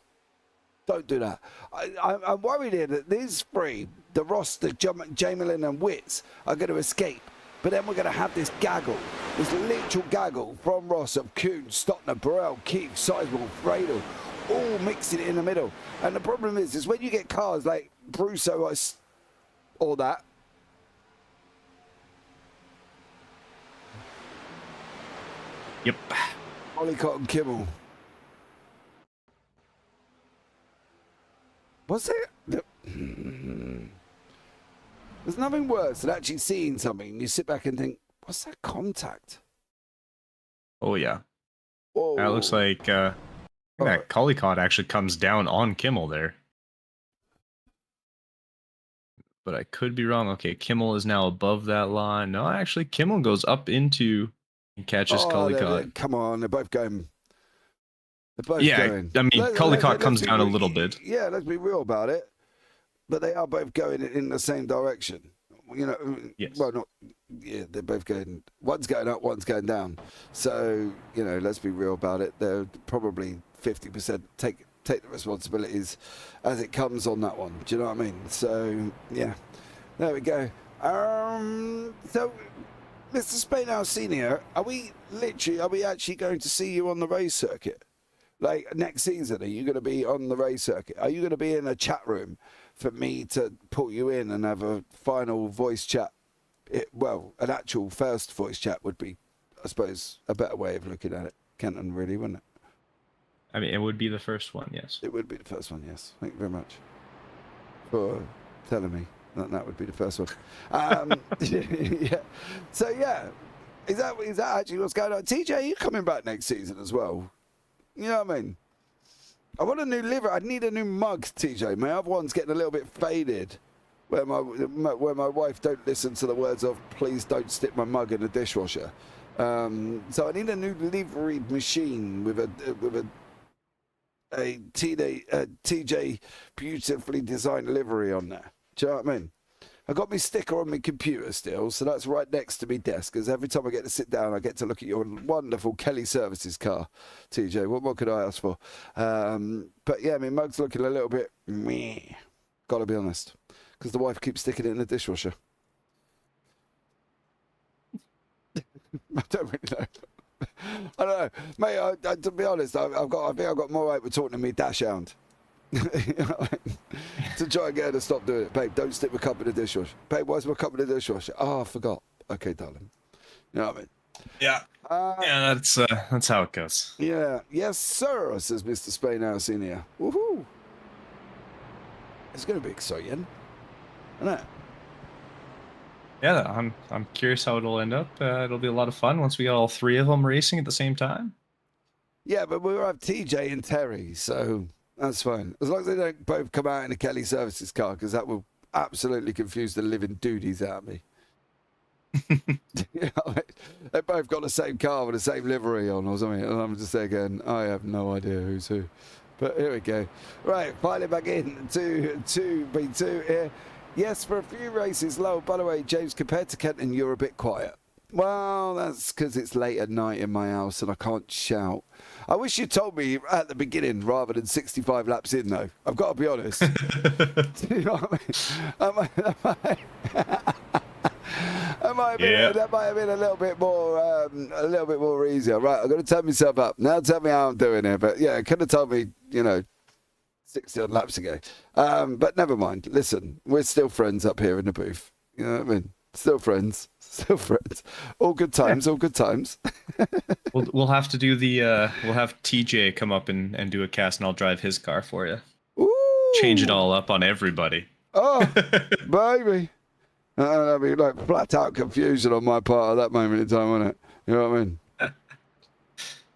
Don't do that. I'm worried here that these three, the Ross, the Jamelin and Witts, are going to escape. But then we're going to have this gaggle, this literal gaggle from Ross of Kuhn, Stottner, Burrell, Keith, Sizemore, Radal, all mixing it in the middle. And the problem is when you get cars like Brusso or that, Yep. Ollicott and Kimmel. Was it? There's nothing worse than actually seeing something and you sit back and think, what's that contact? Oh, yeah. Whoa. That looks like that Collicott actually comes down on Kimmel there. But I could be wrong. Okay, Kimmel is now above that line. No, actually, Kimmel goes up into and catches Collicott. Come on, they're both going. They're both going. I mean, Collicott comes down a little bit. Yeah, let's be real about it. But they are both going in the same direction. You know, yes. Well, not. Yeah, they're both going. One's going up, one's going down. So you know, let's be real about it. They're probably 50% take the responsibilities as it comes on that one. Do you know what I mean? So yeah, there we go. So, Mr. Spainhouse Senior, are we actually going to see you on the race circuit? Like next season, are you going to be on the race circuit? Are you going to be in a chat room for me to pull you in and have a final voice chat? Well, an actual first voice chat would be, I suppose, a better way of looking at it. Kenton, really, wouldn't it? I mean, it would be the first one, yes. It would be the first one, yes. Thank you very much for telling me that would be the first one. Yeah. So yeah, is that actually what's going on? TJ, are you coming back next season as well? You know what I mean? I want a new liver. I need a new mug, TJ. My other one's getting a little bit faded. Where my wife don't listen to the words of "please don't stick my mug in the dishwasher." So I need a new livery machine with a TJ beautifully designed livery on there. Do you know what I mean? I got my sticker on my computer still, so that's right next to my desk, because every time I get to sit down, I get to look at your wonderful Kelly Services car, TJ. What more could I ask for? But yeah, my mug's looking a little bit meh, gotta be honest, because the wife keeps sticking it in the dishwasher. I don't really know. I don't know, mate. To be honest, I think I've got more right with talking to me dash hound. You know what I mean? To try and get her to stop doing it. Babe, don't stick my cup in the dishwasher. Babe, why's my cup in the dishwasher? Oh, I forgot. Okay, darling. You know what I mean? Yeah. Yeah, that's how it goes. Yeah. Yes, sir, says Mr. Spainhouse Senior. Woohoo! It's going to be exciting, isn't it? Yeah, I'm curious how it'll end up. It'll be a lot of fun once we got all three of them racing at the same time. Yeah, but we'll have TJ and Terry, so that's fine. As long as they don't both come out in a Kelly Services car, because that will absolutely confuse the living duties out of me. You know, they both got the same car with the same livery on or something, and I'm just there going, I have no idea who's who. But here we go. Right, filing back in to 2B2 here. Yes, for a few races low. By the way, James, compared to Kenton, you're a bit quiet. Well, that's because it's late at night in my house and I can't shout. I wish you told me at the beginning rather than 65 laps in, though. I've got to be honest. Do you know what I mean? Am That might have been a little bit more easier. Right, I've got to turn myself up. Now tell me how I'm doing here. But yeah, it could have told me, 60 odd laps ago. But never mind. Listen, we're still friends up here in the booth. You know what I mean? Still friends. All good times. All good times. We'll have to do we'll have TJ come up and do a cast, and I'll drive his car for you. Ooh. Change it all up on everybody. Oh, baby. That'd be like flat out confusion on my part at that moment in time, wouldn't it? You know what I mean?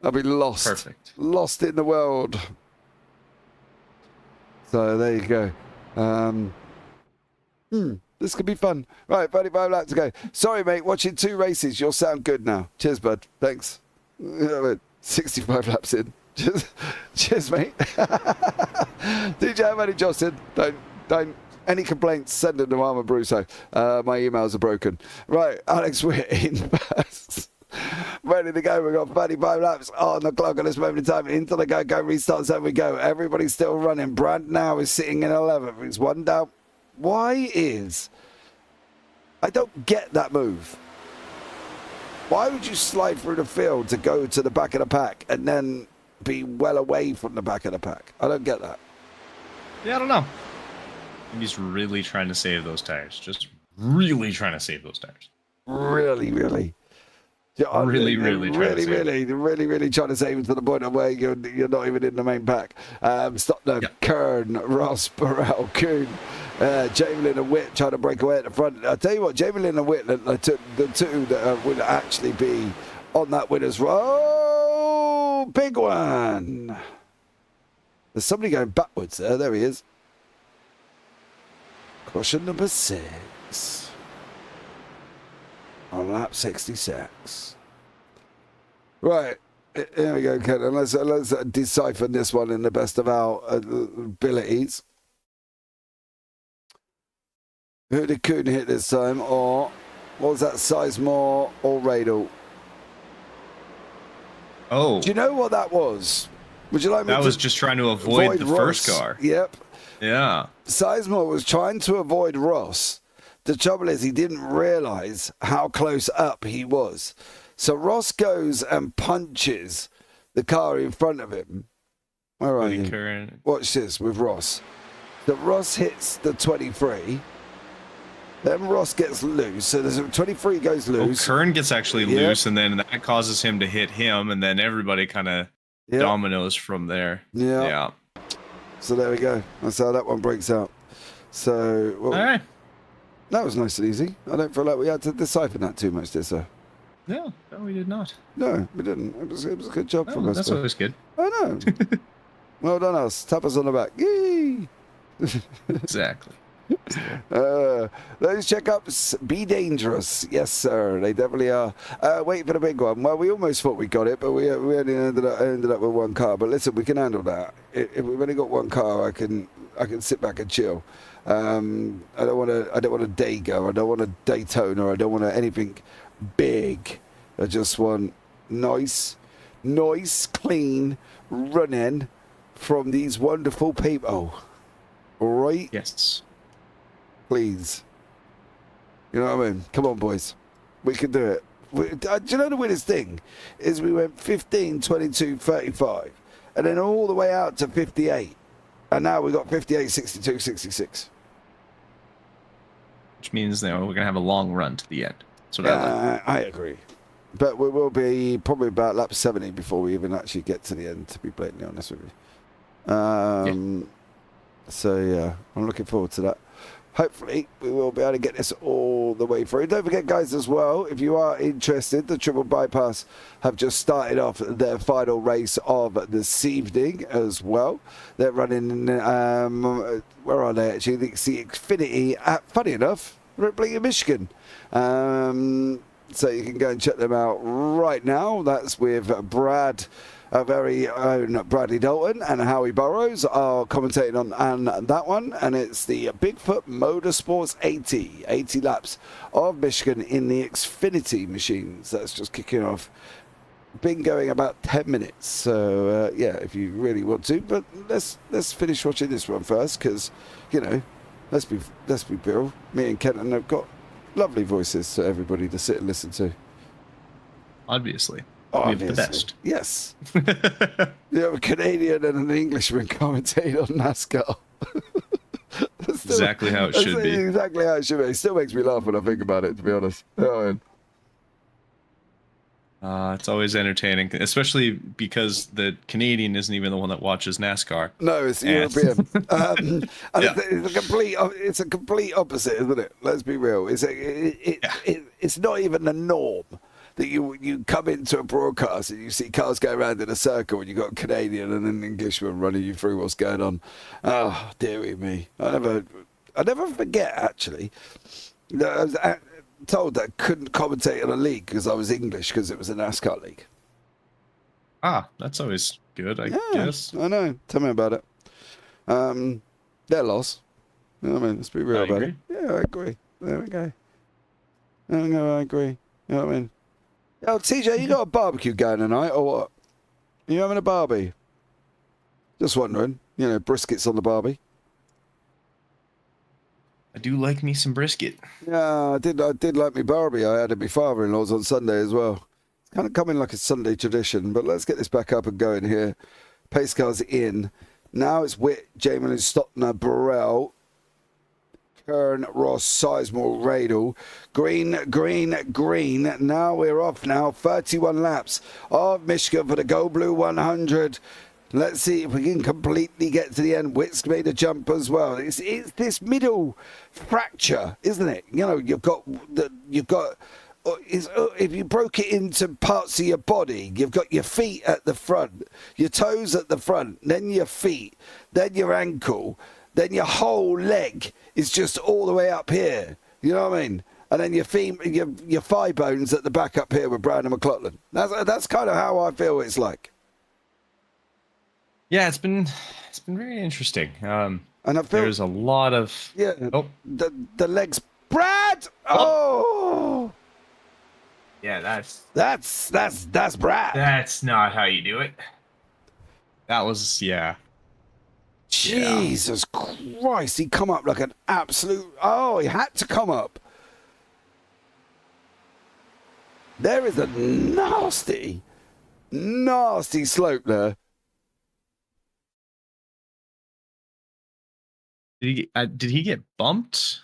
I'd be lost. Perfect. Lost in the world. So there you go. This could be fun. Right, 35 laps to go. Sorry, mate. Watching 2 races. You'll sound good now. Cheers, bud. Thanks. 65 laps in. Cheers, mate. DJ, how many Justin? Don't. Any complaints, send them to Armour Brusso. My emails are broken. Right, Alex, we're in first. Ready to go. We've got 35 laps on the clock at this moment in time. Into the go restart zone we go. Everybody's still running. Brand now is sitting in 11th. It's one down. Why is... I don't get that move. Why would you slide through the field to go to the back of the pack and then be well away from the back of the pack? I don't get that. Yeah, I don't know. He's really trying to save those tires. Just really trying to save those tires. Really. Yeah, really trying to save it to the point of where you're not even in the main pack. Kern, Ross, Burrell, Kuhn, Jamelin and Witt trying to break away at the front. I'll tell you what, Jamelin and Witt, the two that would actually be on that winner's row. Big one. There's somebody going backwards there. There he is. Caution number 6 on lap 66. Right, here we go, Kenton. Let's decipher this one in the best of our abilities. Who did Kuhn hit this time, or what was that, Sizemore or Radel? Oh. Do you know what that was? Would you like me That was just trying to avoid the Ross? first car. Yep. Yeah. Sizemore was trying to avoid Ross. The trouble is he didn't realise how close up he was. So Ross goes and punches the car in front of him. Where are you? Watch this with Ross. So Ross hits the 23. Then Ross gets loose. So there's a 23 goes loose. Kern gets actually loose, and then that causes him to hit him, and then everybody kind of dominoes from there. Yeah. So there we go. That's how that one breaks out. So, well, all right. That was nice and easy. I don't feel like we had to decipher that too much, did we? No, we did not. No, we didn't. It was a good job from us. That's always good. I know. Well done, us. Tap us on the back. Yee! Exactly. Those checkups be dangerous. Yes, sir. They definitely are. Wait for the big one. Well, we almost thought we got it, but we only ended up with one car. But listen, we can handle that. If we've only got one car, I can sit back and chill. I don't want a Dago. I don't want a Daytona. I don't want anything big. I just want nice, clean running from these wonderful people. All right? Yes. Please. You know what I mean? Come on, boys. We can do it. Do you know the weirdest thing? Is we went 15, 22, 35, and then all the way out to 58. And now we got 58, 62, 66. Which means we're going to have a long run to the end. That's what I agree. But we will be probably about lap 70 before we even actually get to the end, to be blatantly honest with you. So, yeah, I'm looking forward to that. Hopefully, we will be able to get this all the way through. Don't forget, guys, as well, if you are interested, the Triple Bypass have just started off their final race of this evening as well. They're running, where are they actually? It's the Xfinity at, funny enough, Ripley in Michigan. So you can go and check them out right now. That's with Brad. Our very own Bradley Dalton and Howie Burrows are commentating on that one, and it's the Bigfoot Motorsports 80 laps of Michigan in the Xfinity machines. That's just kicking off. Been going about 10 minutes, so yeah, if you really want to. But let's finish watching this one first, because let's be real. Me and Kenton have got Lovely voices to everybody to sit and listen to. Obviously. Oh, We have the best. Yes. You have a Canadian and an Englishman commentate on NASCAR. Exactly how it should be. Exactly how it should be. It still makes me laugh when I think about it, to be honest. Oh, It's always entertaining, especially because the Canadian isn't even the one that watches NASCAR. no, it's And- European. And Yeah. it's a complete opposite, isn't it? Let's be real. It's not even the norm that you come into a broadcast and you see cars go around in a circle and you've got a Canadian and an Englishman running you through what's going on. Oh, dearie me. I never forget, actually. I was told that I couldn't commentate on a league because I was English because it was a NASCAR league. That's always good, I Yeah, guess. I know. Tell me about it. Their loss. You know what I mean? Let's be real I about agree. it. Yeah, I agree. There we go. I agree. You know what I mean? Yo, TJ, you got a barbecue going tonight, or what? Are you having a barbie? Just wondering. You know, briskets on the barbie. I do like me some brisket. Yeah, I did like me barbie. I had at my father-in-law's on Sunday as well. It's kind of coming like a Sunday tradition, but let's get this back up and going here. Pace cars in. Now it's Witt, Jamin, Stotner, Burrell, Kern, Ross, Sizemore, Radel, Green. Now we're off now. 31 laps of Michigan for the Go Blue 100. Let's see if we can completely get to the end. Witt's made a jump as well. It's this middle fracture, isn't it? You know, if you broke it into parts of your body, you've got your feet at the front, your toes at the front, then your feet, then your ankle, then your whole leg is just all the way up here. You know what I mean? And then your thigh bones at the back up here with Brandon McLaughlin. That's kind of how I feel it's like. Yeah, it's been very interesting. And I feel There's a lot of the legs. Brad! Oh! Yeah, That's Brad. that's not how you do it. That was Jesus Christ, he come up like an absolute... Oh, he had to come up. There is a nasty slope there. Did he get bumped?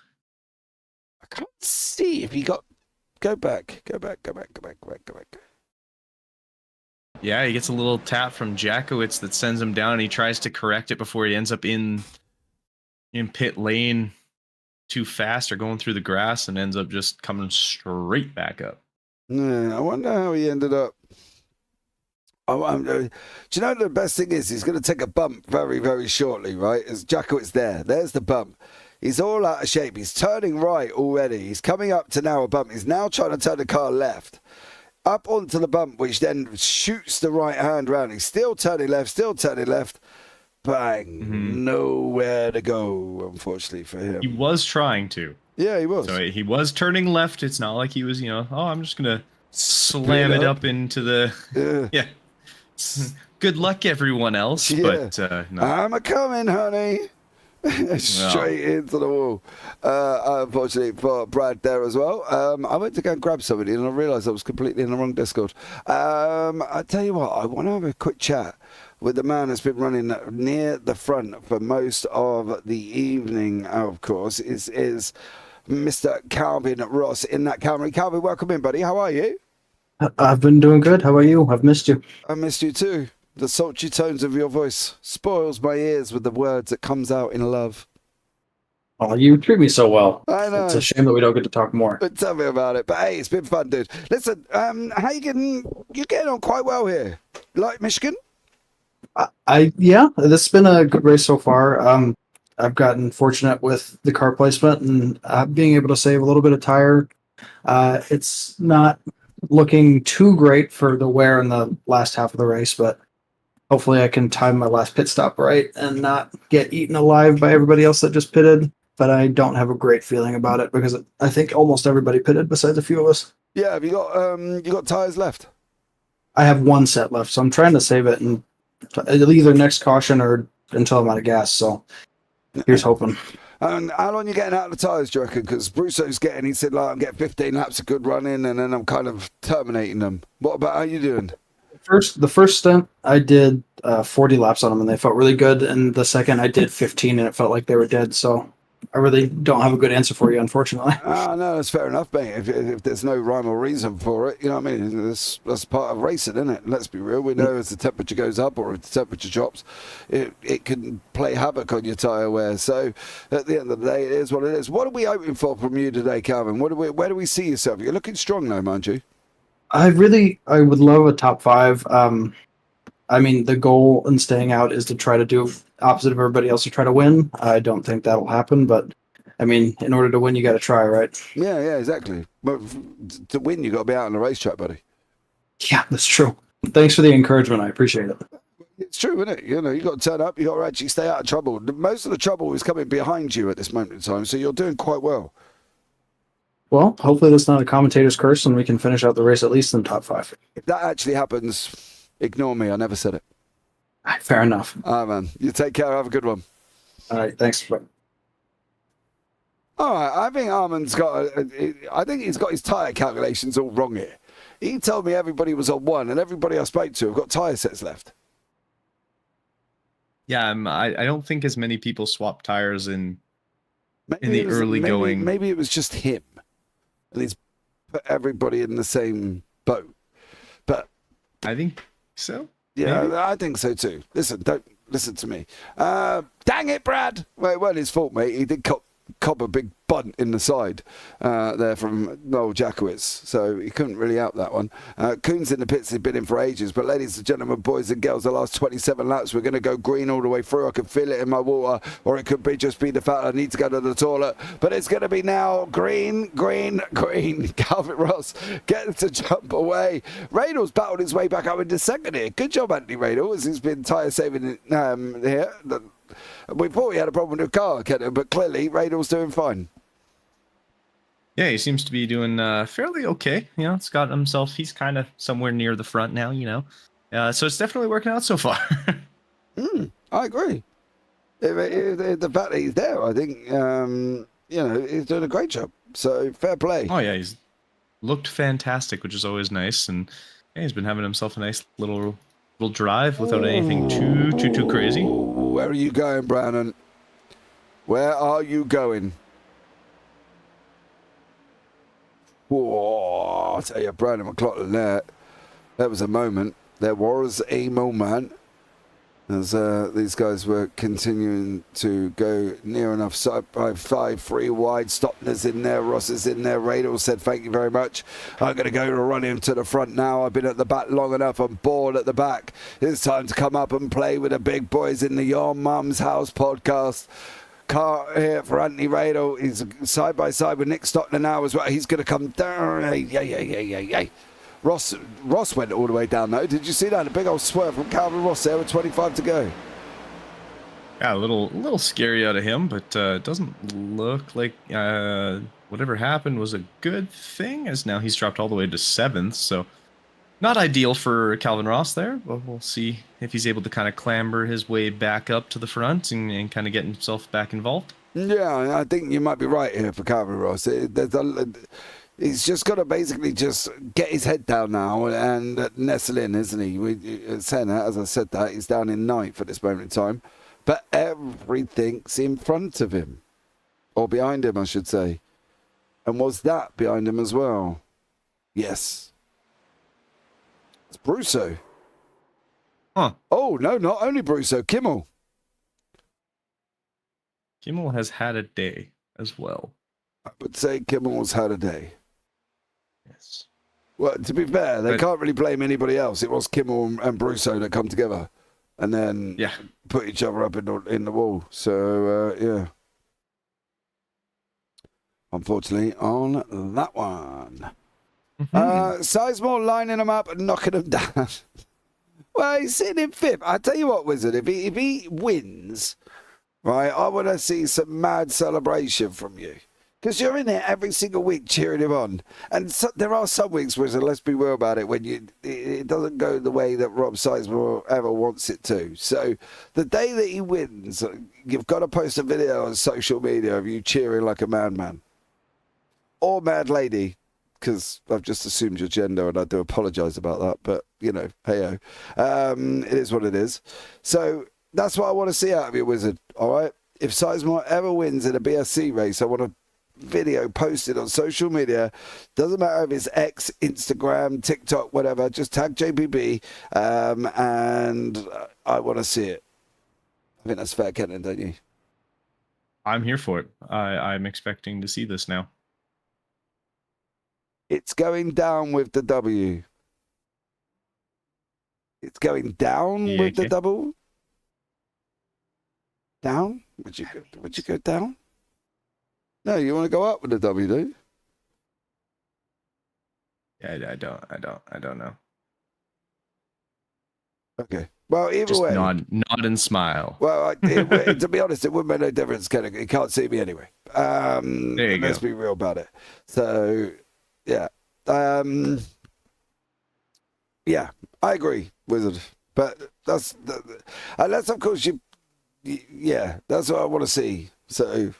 I can't see if he got... Go back. Yeah, he gets a little tap from Jackowitz that sends him down, and he tries to correct it before he ends up in pit lane too fast or going through the grass and ends up just coming straight back up. Yeah, I wonder how he ended up. Do you know the best thing is? He's going to take a bump very, very shortly, right? As Jackowitz there. There's the bump. He's all out of shape. He's turning right already. He's coming up to now a bump. He's now trying to turn the car left. Up onto the bump, which then shoots the right hand round. He's still turning left. Bang. Mm-hmm. Nowhere to go, unfortunately, for him. He was trying to. Yeah, he was. So he was turning left. It's not like he was, I'm just going to slam it up into the... Yeah. Good luck, everyone else. Yeah. But no. I'm a-coming, honey. Straight into the wall. Unfortunately for Brad there as well. I went to go and grab somebody and I realised I was completely in the wrong Discord. I tell you what, I want to have a quick chat with the man that's been running near the front for most of the evening, of course, is Mr. Calvin Ross in that Camry. Calvin, welcome in, buddy. How are you? I've been doing good. How are you? I've missed you. I missed you too. The sultry tones of your voice spoils my ears with the words that comes out in love. Oh, you treat me so well. I know. It's a shame that we don't get to talk more. But tell me about it. But hey, it's been fun, dude. Listen, how you getting? You're getting on quite well here. Like Michigan? Yeah, this has been a good race so far. I've gotten fortunate with the car placement and being able to save a little bit of tire. It's not looking too great for the wear in the last half of the race, but hopefully I can time my last pit stop right and not get eaten alive by everybody else that just pitted. But I don't have a great feeling about it because I think almost everybody pitted besides a few of us. Yeah, have you got tires left? I have one set left, so I'm trying to save it and either next caution or until I'm out of gas. So here's hoping. And how long you getting out of the tyres, do you reckon? Because Brusso's he said, like, I'm getting 15 laps of good running, and then I'm kind of terminating them. What about how you doing? The first stint, I did 40 laps on them, and they felt really good. And the second, I did 15, and it felt like they were dead. So I really don't have a good answer for you, unfortunately. No, that's fair enough, mate. If there's no rhyme or reason for it, you know what I mean? That's part of racing, isn't it? Let's be real. We know as the temperature goes up or if the temperature drops, it can play havoc on your tyre wear. So at the end of the day, it is what it is. What are we hoping for from you today, Calvin? Where do we see yourself? You're looking strong, though, mind you. I would love a top 5. I mean, the goal in staying out is to try to do opposite of everybody else to try to win. I don't think that'll happen, but I mean, in order to win, you got to try, right? Yeah, exactly. But to win, you got to be out on the racetrack, buddy. Yeah, that's true. Thanks for the encouragement. I appreciate it. It's true, isn't it? You know, you got to turn up. You got to actually stay out of trouble. Most of the trouble is coming behind you at this moment in time, so you're doing quite well. Well, hopefully that's not a commentator's curse, and we can finish out the race at least in top 5. If that actually happens, ignore me. I never said it. Fair enough. All right, man. You take care. Have a good one. All right, thanks. Bye. All right, I think Armin's I think he's got his tyre calculations all wrong here. He told me everybody was on 1, and everybody I spoke to have got tyre sets left. Yeah, I don't think as many people swap tires in the early going. Maybe it was just him, and he's put everybody in the same boat. But I think so. Yeah, maybe? I think so too. Don't listen to me. Dang it, Brad! Well, it wasn't his fault, mate. He did cop a big bunt in the side there from Noel Jackowitz, so he couldn't really help that one. Coons in the pits, he's been in for ages, but ladies and gentlemen, boys and girls, the last 27 laps, we're going to go green all the way through. I can feel it in my water, or it could be just be the fact I need to go to the toilet, but it's going to be now green. Calvin Ross getting to jump away. Radal's battled his way back up into second here. Good job, Anthony Radal, as he's been tyre saving here. We thought he had a problem with the car, Kenton, but clearly Radal's doing fine. Yeah, he seems to be doing fairly okay. You know, it's got himself. He's kind of somewhere near the front now. You know, so it's definitely working out so far. I agree. The fact that he's there, I think, you know, he's doing a great job. So fair play. Oh yeah, he's looked fantastic, which is always nice, and yeah, he's been having himself a nice little drive without anything too crazy. Where are you going, Brandon? Where are you going? Whoa, I'll tell you, Brandon McLaughlin there. That was a moment. There was a moment as these guys were continuing to go near enough side by 5, 3 wide. Stopner's in there, Ross is in there. Radal said thank you very much. I'm going to go to run him to the front now. I've been at the back long enough. I'm bored at the back. It's time to come up and play with the big boys in the Your Mum's House podcast. Car here for Anthony Radal. He's side by side with Nick Stopner now as well. He's going to come down. Hey. Ross went all the way down though. Did you see that? A big old swerve from Calvin Ross there with 25 to go. Yeah, a little scary out of him, but it doesn't look like whatever happened was a good thing, as now he's dropped all the way to 7th, so not ideal for Calvin Ross there, but we'll see if he's able to kind of clamber his way back up to the front and kind of get himself back involved. Yeah, I think you might be right here for Calvin Ross. He's just got to basically just get his head down now and nestle in, isn't he? Saying that, as I said that, he's down in 9th at this moment in time. But everything's in front of him. Or behind him, I should say. And was that behind him as well? Yes. It's Brusso. Huh. Oh, no, not only Brusso. Kimmel. Kimmel has had a day as well. I would say Kimmel's had a day. Yes. Well, to be fair, they can't really blame anybody else. It was Kimmel and Brusso that come together and then put each other up in the wall. So, yeah. Unfortunately, on that one. Sizemore lining them up and knocking them down. Well, he's sitting in 5th. I tell you what, Wizard, if he wins, right, I want to see some mad celebration from you. Because you're in there every single week cheering him on. And so, there are some weeks where, so let's be real about it, when it doesn't go the way that Rob Sizemore ever wants it to. So the day that he wins, you've got to post a video on social media of you cheering like a madman. Or mad lady, because I've just assumed your gender and I do apologise about that. But, you know, hey-oh. It is what it is. So that's what I want to see out of you, Wizard, all right? If Sizemore ever wins in a BSC race, I want to video posted on social media. Doesn't matter if it's X, Instagram, TikTok, whatever. Just tag JPB, and I want to see it. I think that's fair, Kenton, don't you? I'm here for it. I'm expecting to see this now. It's going down with the W. It's going down Yeah, with the okay. double. Down? Would you go down? No, you want to go up with the W, do you? Yeah, I don't know. Okay. Well, either Just way. nod and smile. Well, to be honest, it wouldn't make no difference. You can't see me anyway. There you Let's go. be real about it. So, yeah. Yeah, I agree, Wizard. But unless, of course, yeah, that's what I want to see. So,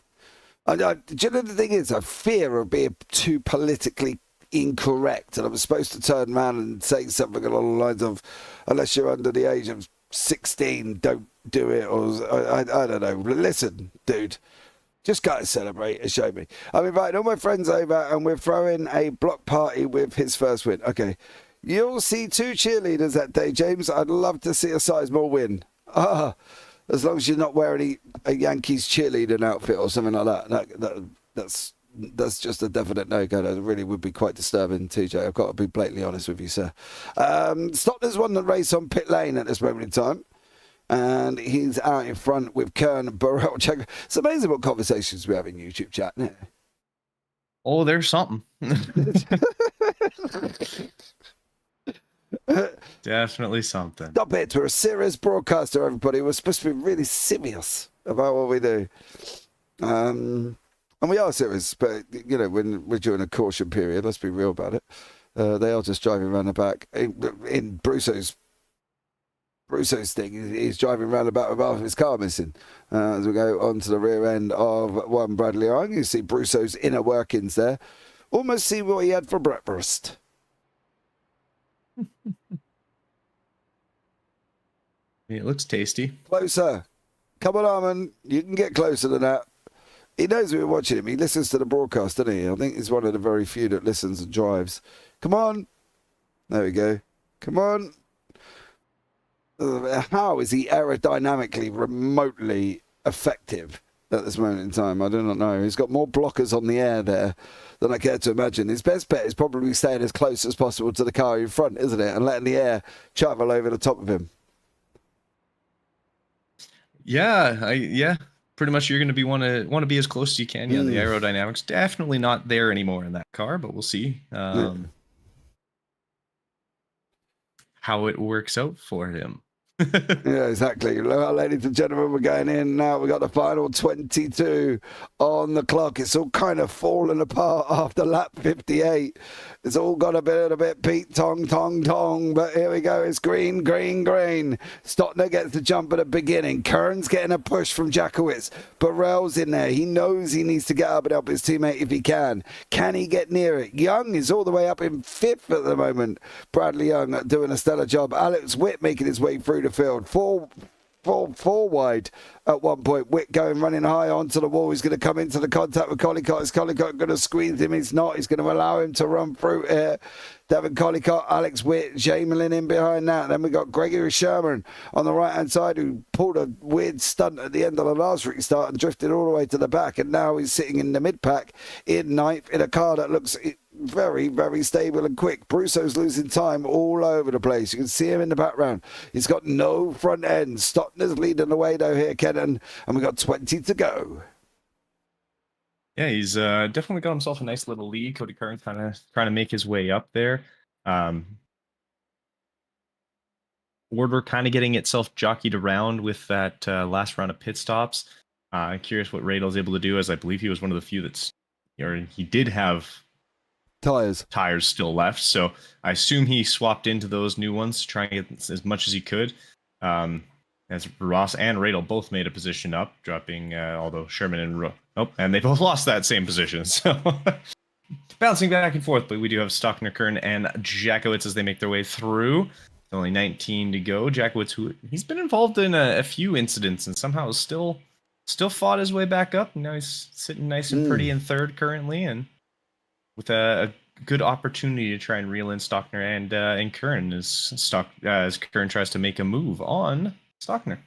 do you know the thing is, I fear of being too politically incorrect, and I'm supposed to turn around and say something along the lines of, unless you're under the age of 16, don't do it, or I don't know. Listen, dude, just go and celebrate and show me. I'm inviting all my friends over, and we're throwing a block party with his first win. Okay, you'll see 2 cheerleaders that day, James. I'd love to see a Sizemore win. As long as you're not wearing a Yankees cheerleading outfit or something like that. That's just a definite no-go. That really would be quite disturbing, TJ. I've got to be blatantly honest with you, sir. Stockner's won the race on pit lane at this moment in time. And he's out in front with Kern, Burrell. It's amazing what conversations we have in YouTube chat, isn't it? Oh, there's something. Definitely something. Stop it. We're a serious broadcaster, everybody. We're supposed to be really serious about what we do. And we are serious, but, you know, when we're during a caution period, let's be real about it. They are just driving around the back. In Brusso's thing, he's driving around the back with half of his car missing. As we go onto the rear end of one Bradley Young, you see Brusso's inner workings there. Almost see what he had for breakfast. It looks tasty. Closer. Come on, Armin. You can get closer than that. He knows we're watching him. He listens to the broadcast, doesn't he? I think he's one of the very few that listens and drives. Come on. There we go. Come on. How is he aerodynamically remotely effective at this moment in time? I do not know. He's got more blockers on the air there than I care to imagine. His best bet is probably staying as close as possible to the car in front, isn't it? And letting the air travel over the top of him. Yeah, pretty much you're going to be want to be as close as you can. Yeah, the aerodynamics definitely not there anymore in that car, but we'll see how it works out for him. Yeah, exactly. Ladies and gentlemen, we're going in now. We got the final 22 on the clock. It's all kind of falling apart after lap 58. It's all got a bit Pete tong. But here we go. It's green. Stockner gets the jump at the beginning. Kern's getting a push from Jackowitz. Burrell's in there. He knows he needs to get up and help his teammate if he can. Can he get near it? Young is all the way up in 5th at the moment. Bradley Young doing a stellar job. Alex Witt making his way through the field. Four wide at one point. Witt running high onto the wall. He's going to come into the contact with Collicott. Is Collicott going to squeeze him? He's not. He's going to allow him to run through here. Devin Collicott, Alex Witt, Jamelin in behind that. Then we got Gregory Sherman on the right-hand side who pulled a weird stunt at the end of the last restart and drifted all the way to the back. And now he's sitting in the mid-pack in 9th in a car that looks very, very stable and quick. Brusso's losing time all over the place. You can see him in the background. He's got no front end. Stockner's leading the way though here, Kenton, and we've got 20 to go. Yeah, he's definitely got himself a nice little lead. Cody Kern kind of trying to make his way up there. Order kind of getting itself jockeyed around with that last round of pit stops. Curious what Radal's able to do, as I believe he was one of the few that's he did have Tires still left, so I assume he swapped into those new ones to try and get as much as he could. As Ross and Radel both made a position up, dropping, although Sherman and they both lost that same position, so bouncing back and forth, but we do have Stockner, Kern, and Jackowitz as they make their way through. Only 19 to go. Jackowitz, who he's been involved in a few incidents and somehow still fought his way back up. Now he's sitting nice and pretty in third currently, and with a good opportunity to try and reel in Stockner and Kern as Kern tries to make a move on Stockner.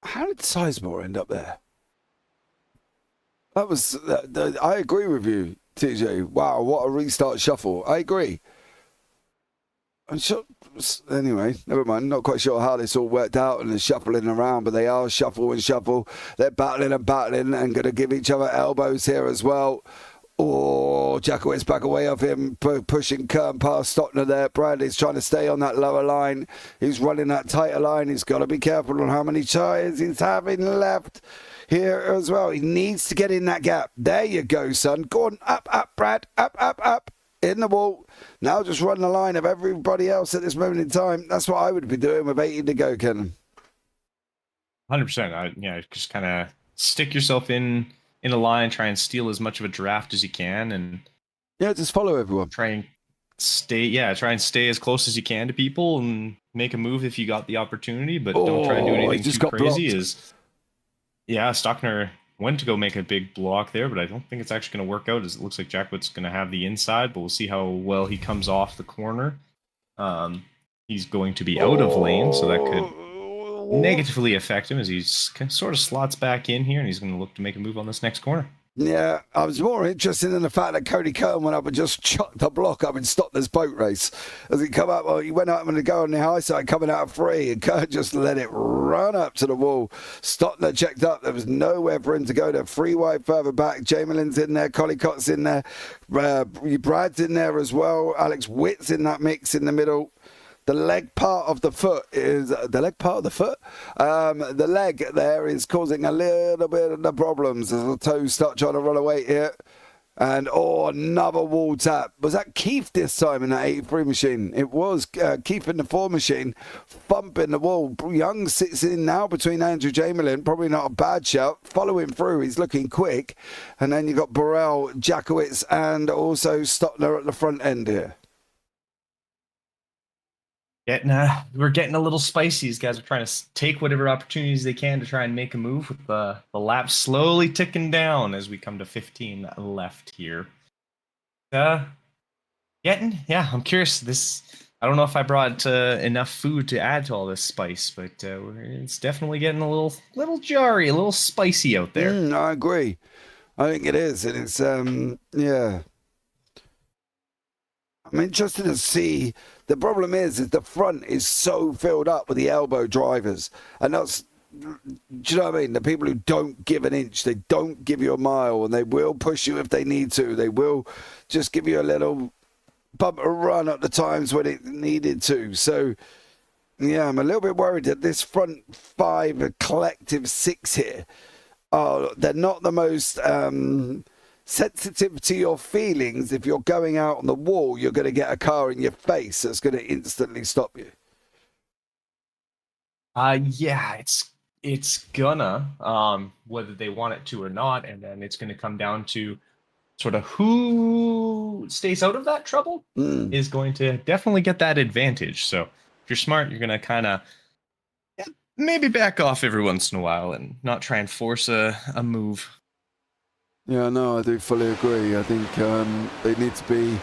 How did Sizemore end up there? That was. I agree with you, TJ. Wow, what a restart shuffle. I agree. I'm sure. Anyway, never mind. Not quite sure how this all worked out and the shuffling around, but they are shuffle and shuffle. They're battling and going to give each other elbows here as well. Oh, Jackowitz back away of him, pushing Kern past Stockner there. Bradley's trying to stay on that lower line. He's running that tighter line. He's got to be careful on how many tires he's having left here as well. He needs to get in that gap. There you go, son. Go on, up, Brad. Up. In the wall. Now just run the line of everybody else at this moment in time. That's what I would be doing with 18 to go, Kenton. 100%. Just kind of stick yourself in a line, try and steal as much of a draft as you can, and just follow everyone. Try and stay as close as you can to people and make a move if you got the opportunity, but don't try and do anything too crazy. Stockner went to go make a big block there, but I don't think it's actually going to work out, as it looks like Jackwood's going to have the inside, but we'll see how well he comes off the corner. He's going to be out of lane, so that could negatively affect him as he sort of slots back in here, and he's going to look to make a move on this next corner. Yeah, I was more interested in the fact that Cody Kern went up and just chucked the block up and stopped this boat race. As he come up, he went up and to go on the high side, coming out of free, and Kern just let it run up to the wall. Stockner checked up. There was nowhere for him to go. To free wide further back. Jamelin's in there. Collicott's in there. Brad's in there as well. Alex Witt's in that mix in the middle. The leg part of the foot is the leg there is causing a little bit of the problems as the toes start trying to run away here. And another wall tap. Was that Keith this time in that 83 machine? It was Keith in the 4 machine, thumping the wall. Young sits in now between Andrew Jamelin. Probably not a bad shout. Following through, he's looking quick. And then you've got Burrell, Jackowitz, and also Stockner at the front end here. We're getting a little spicy. These guys are trying to take whatever opportunities they can to try and make a move, with the lap slowly ticking down as we come to 15 left here. I'm curious. I don't know if I brought enough food to add to all this spice, but it's definitely getting a little jarry, a little spicy out there. I agree. I think it is, and it's I'm interested to see. The problem is the front is so filled up with the elbow drivers. And that's, do you know what I mean? The people who don't give an inch, they don't give you a mile, and they will push you if they need to. They will just give you a little bump and run at the times when it needed to. So, I'm a little bit worried that this front 5, a collective 6 here, they're not the most sensitive to your feelings. If you're going out on the wall, you're going to get a car in your face that's going to instantly stop you. It's gonna, whether they want it to or not, and then it's going to come down to sort of who stays out of that trouble is going to definitely get that advantage. So if you're smart, you're going to kind of maybe back off every once in a while and not try and force a move. Yeah, no, I do fully agree. I think they need to be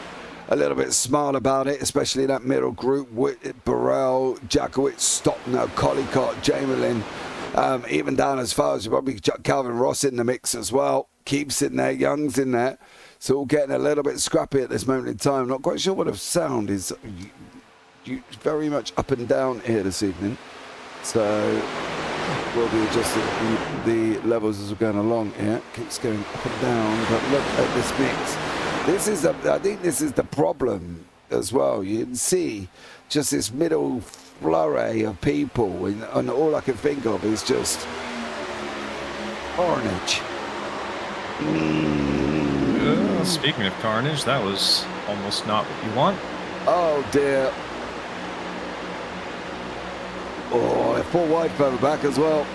a little bit smart about it, especially that middle group with Burrell, Jackowitz, Stockner, Collicott, Jamelin, even down as far as you probably Calvin Ross in the mix as well. Keeps in there, Young's in there. So all getting a little bit scrappy at this moment in time. Not quite sure what the sound is. Very much up and down here this evening. So we'll be adjusting the levels as we're going along here. Keeps going up and down, but look at this mix. I think this is the problem as well. You can see just this middle flurry of people, and all I can think of is just orange. speaking of carnage, that was almost not what you want. Oh dear. Oh, they're 4 wide further back as well.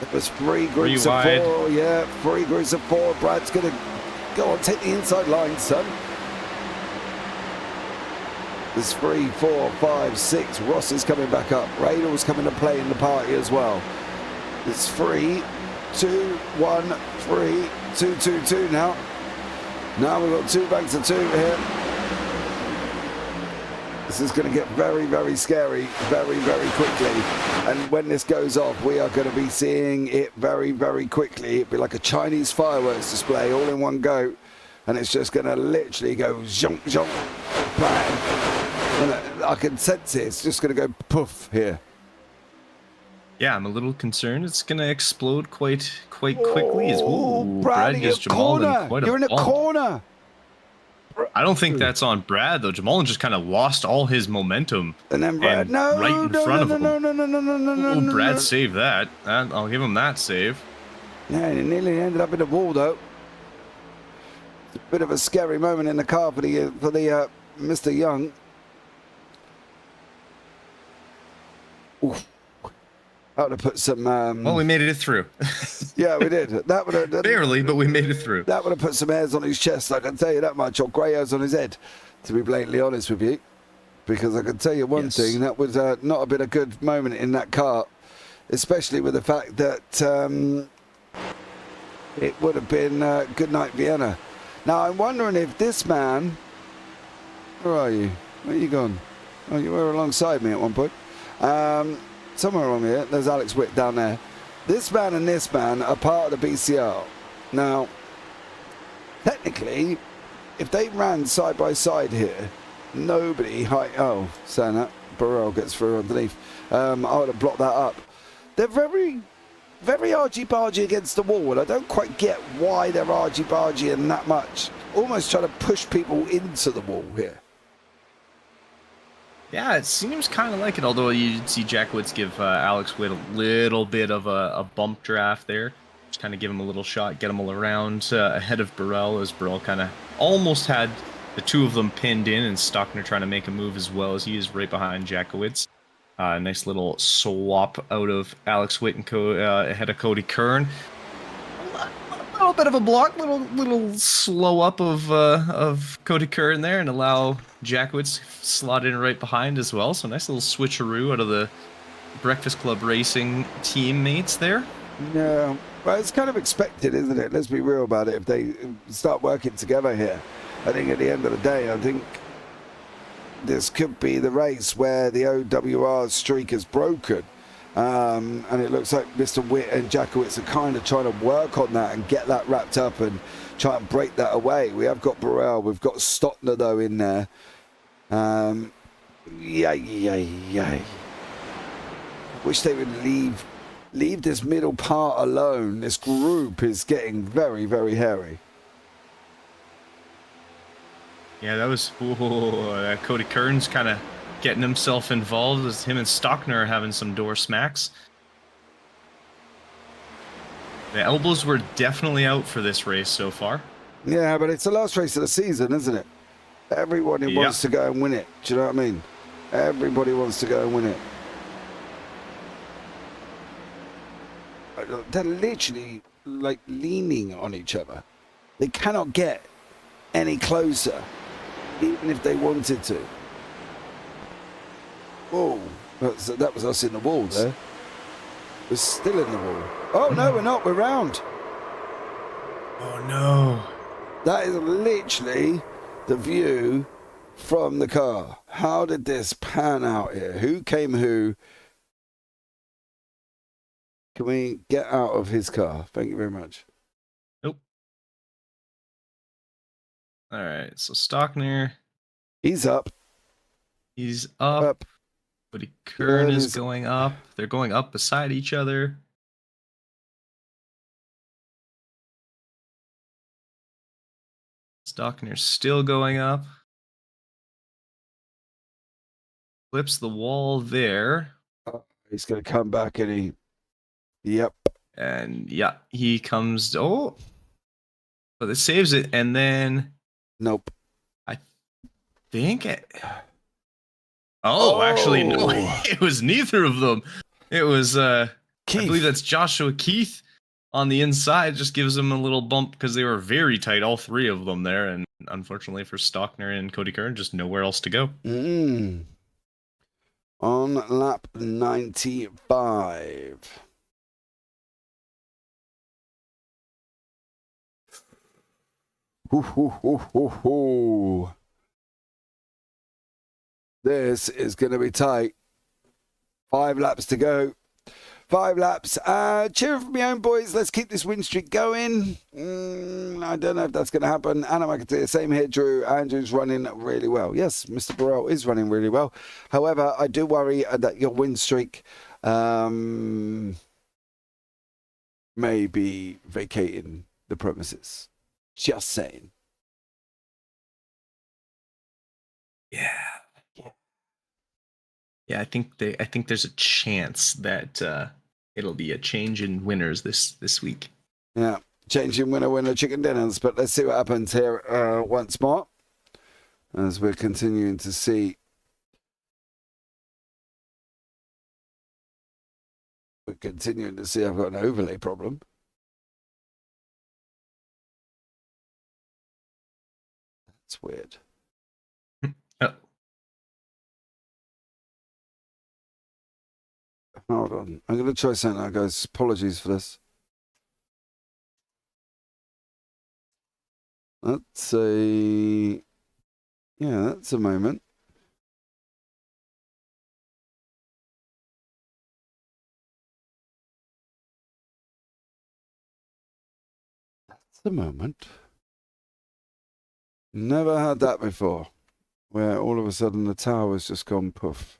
It was 3 groups of 4. Yeah, 3 groups of 4. Brad's going to go on, take the inside line, son. There's 3, 4, 5, 6. Ross is coming back up. Radal's coming to play in the party as well. It's 3, 2, 1, 3, 2, 2, 2 now. Now we've got 2 banks of 2 here. This is going to get very, very scary very, very quickly. And when this goes off, we are going to be seeing it very, very quickly. It'll be like a Chinese fireworks display all in one go. And it's just going to literally go zonk, zonk, bang. And I can sense it. It's just going to go poof here. Yeah, I'm a little concerned. It's going to explode quite quickly. Oh, Ooh, Brad, gives Jamal you're in a corner. I don't think that's on Brad though. Jamal just kind of lost all his momentum. And then Brad, no, right in front of him. No, Brad saved that. I'll give him that save. Yeah, he nearly ended up in the wall though. It's a bit of a scary moment in the car for the Mr. Young. Oof. I would have put some. Well, we made it through. Yeah, we did. That would have barely, but we made it through. That would have put some hairs on his chest. I can tell you that much, or grey hairs on his head. To be blatantly honest with you, because I can tell you one thing: that was not a bit of good moment in that car, especially with the fact that it would have been good night Vienna. Now I'm wondering if this man. Where are you? Where are you gone? Oh, you were alongside me at one point. Somewhere along here, there's Alex Witt down there. This man and this man are part of the BCR. Now, technically, if they ran side by side here, nobody, saying that, Burrell gets through underneath. I would have blocked that up. They're very, very argy-bargy against the wall, and I don't quite get why they're argy-bargy and that much. Almost trying to push people into the wall here. Yeah, it seems kind of like it, although you'd see Jackowitz give Alex Witt a little bit of a bump draft there. Just kind of give him a little shot, get him all around ahead of Burrell, as Burrell kind of almost had the two of them pinned in, and Stockner trying to make a move as well, as he is right behind Jackowitz. Nice little swap out of Alex Witt and ahead of Cody Kern. A little bit of a block, little slow up of Cody Kern there, and allow Jackowitz slot in right behind as well. So nice little switcheroo out of the Breakfast Club Racing teammates there. Yeah, well, it's kind of expected, isn't it? Let's be real about it. If they start working together here, I think at the end of the day, I think this could be the race where the OWR streak is broken. And it looks like Mr. Witt and Jackowitz are kind of trying to work on that and get that wrapped up and try and break that away. We have got Burrell, we've got Stockner though in there. Yay. Wish they would leave this middle part alone. This group is getting very, very hairy. Yeah, that was Cody Kern's kind of getting himself involved, as him and Stockner are having some door smacks. The elbows were definitely out for this race so far. Yeah, but it's the last race of the season, isn't it? Everybody wants to go and win it. Do you know what I mean? Everybody wants to go and win it. They're literally like leaning on each other. They cannot get any closer, even if they wanted to. Oh, that was us in the wall there. We're still in the wall. Oh, no, we're not. We're round. Oh, no. That is literally the view from the car. How did this pan out here? Who came who? Can we get out of his car? Thank you very much. Nope. All right, so Stockner. He's up. He's up. Cody Kern is going up. They're going up beside each other. Stockner's still going up. Flips the wall there. He's going to come back and he... Yep. And yeah, he comes... Oh! But it saves it, and then Nope. I think it. Oh, actually, no. Oh. It was neither of them. It was, I Keith. believe that's Joshua Keith on the inside. Just gives him a little bump because they were very tight, all three of them there. And unfortunately for Stockner and Cody Kern, just nowhere else to go. On lap 95. Hoo, hoo, hoo, hoo, hoo. This is going to be tight. 5 laps to go. 5 laps. Cheering for my own boys. Let's keep this win streak going. I don't know if that's going to happen. Anna McAteer, same here, Drew. Andrew's running really well. Yes, Mr. Burrell is running really well. However, I do worry that your win streak may be vacating the premises. Just saying. Yeah, I think there's a chance that it'll be a change in winners this week. Yeah, changing winner chicken dinners. But let's see what happens here once more as we're continuing to see. I've got an overlay problem. That's weird. Oh. Hold on. I'm going to try something out, guys. Apologies for this. That's a moment. That's a moment. Never had that before, where all of a sudden the tower's just gone poof.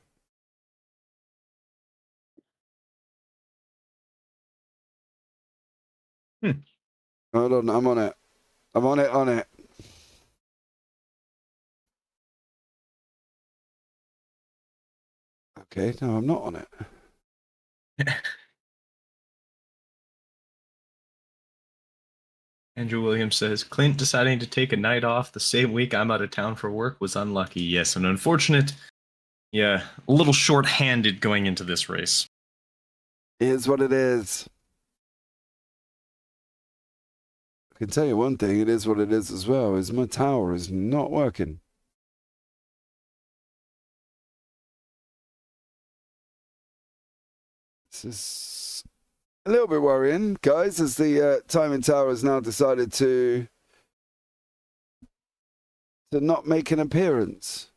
Hold on, I'm on it. I'm on it. Okay, no, I'm not on it. Andrew Williams says, Clint deciding to take a night off the same week I'm out of town for work was unlucky. Yes, and unfortunate. Yeah, a little short-handed going into this race. Here's what it is. I can tell you one thing, it is what it is as well, is my tower is not working. This is a little bit worrying, guys, as the timing tower has now decided to not make an appearance.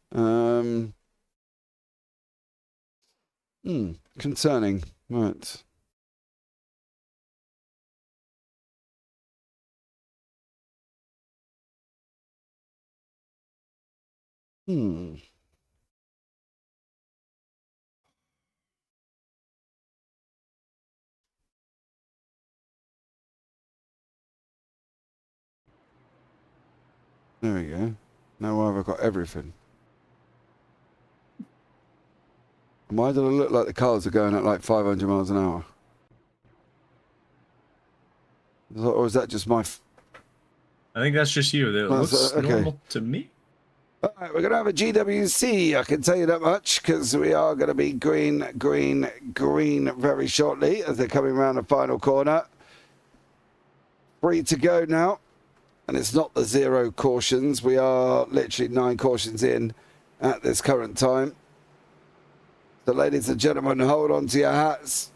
Concerning. Right. There we go. Now I've got everything. Why did it look like the cars are going at like 500 miles an hour? Or is that just my... I think that's just you. It looks normal to me. All right, we're going to have a GWC, I can tell you that much, because we are going to be green very shortly as they're coming around the final corner. 3 to go now, and it's not the 0 cautions. We are literally 9 cautions in at this current time. So, ladies and gentlemen, hold on to your hats,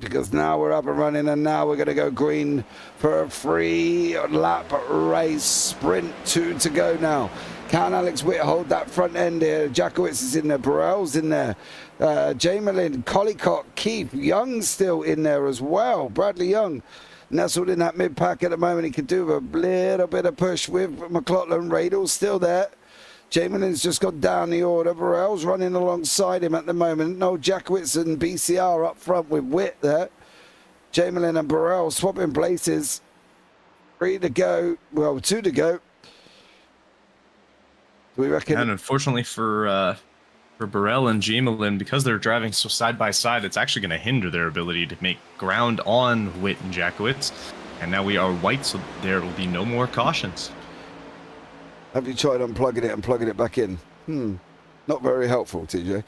because now we're up and running, and now we're going to go green for a 3-lap race sprint. 2 to go now. Can Alex Witt hold that front end here? Jackowitz is in there. Burrell's in there. Jamelin, Collicock, Keith Young still in there as well. Bradley Young nestled in that mid-pack at the moment. He could do a little bit of push with McLaughlin. Radle's still there. Jamelin's just got down the order. Burrell's running alongside him at the moment. No, Jackowitz and BCR up front with Witt there. Jamelin and Burrell swapping places. 3 to go. Well, 2 to go. We reckon. And unfortunately for Burrell and Jamelin, because they're driving so side by side, it's actually going to hinder their ability to make ground on Witt and Jackowitz. And now we are white, so there will be no more cautions. Have you tried unplugging it and plugging it back in? Not very helpful, TJ.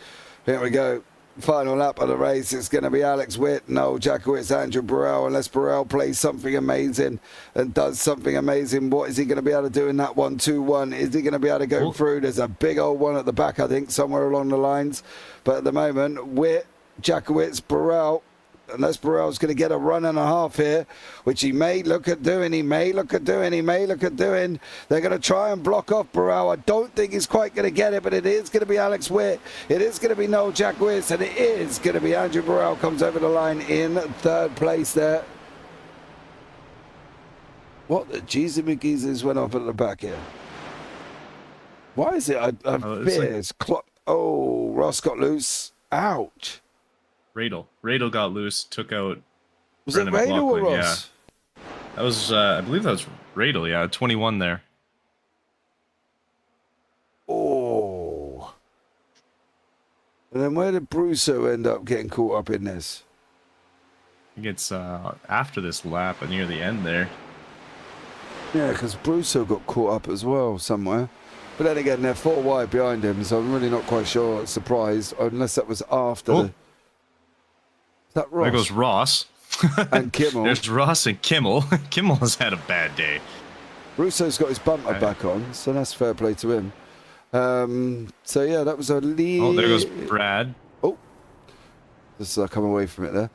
Here we go. Final lap of the race. It's going to be Alex Witt, Noel Jackowitz, Andrew Burrell. Unless Burrell plays something amazing and does something amazing, what is he going to be able to do in that 1-2-1? Is he going to be able to go through? There's a big old one at the back, I think, somewhere along the lines. But at the moment, Witt, Jackowitz, Burrell, unless Burrell's going to get a run and a half here, which he may look at doing, they're going to try and block off Burrell. I don't think he's quite going to get it, but it is going to be Alex Witt, it is going to be Noel Jackowitz, and it is going to be Andrew Burrell comes over the line in third place there. What the G's and McGeezers went off at the back here? Why is it? Ross got loose. Ouch. Radel got loose, took out. Was it Radel or Ross? Yeah. That was, I believe that was Radel, yeah, 21 there. Oh. And then where did Brusso end up getting caught up in this? I think it's after this lap, near the end there. Yeah, because Brusso got caught up as well somewhere. But then again, they're 4 wide behind him, so I'm really not quite sure. Surprised, unless that was after the... Is that Ross? There goes Ross. And Kimmel. There's Ross and Kimmel. Kimmel has had a bad day. Russo's got his bumper back on, so that's fair play to him. So yeah, that was a lead. Oh, there goes Brad. Oh, just come away from it there.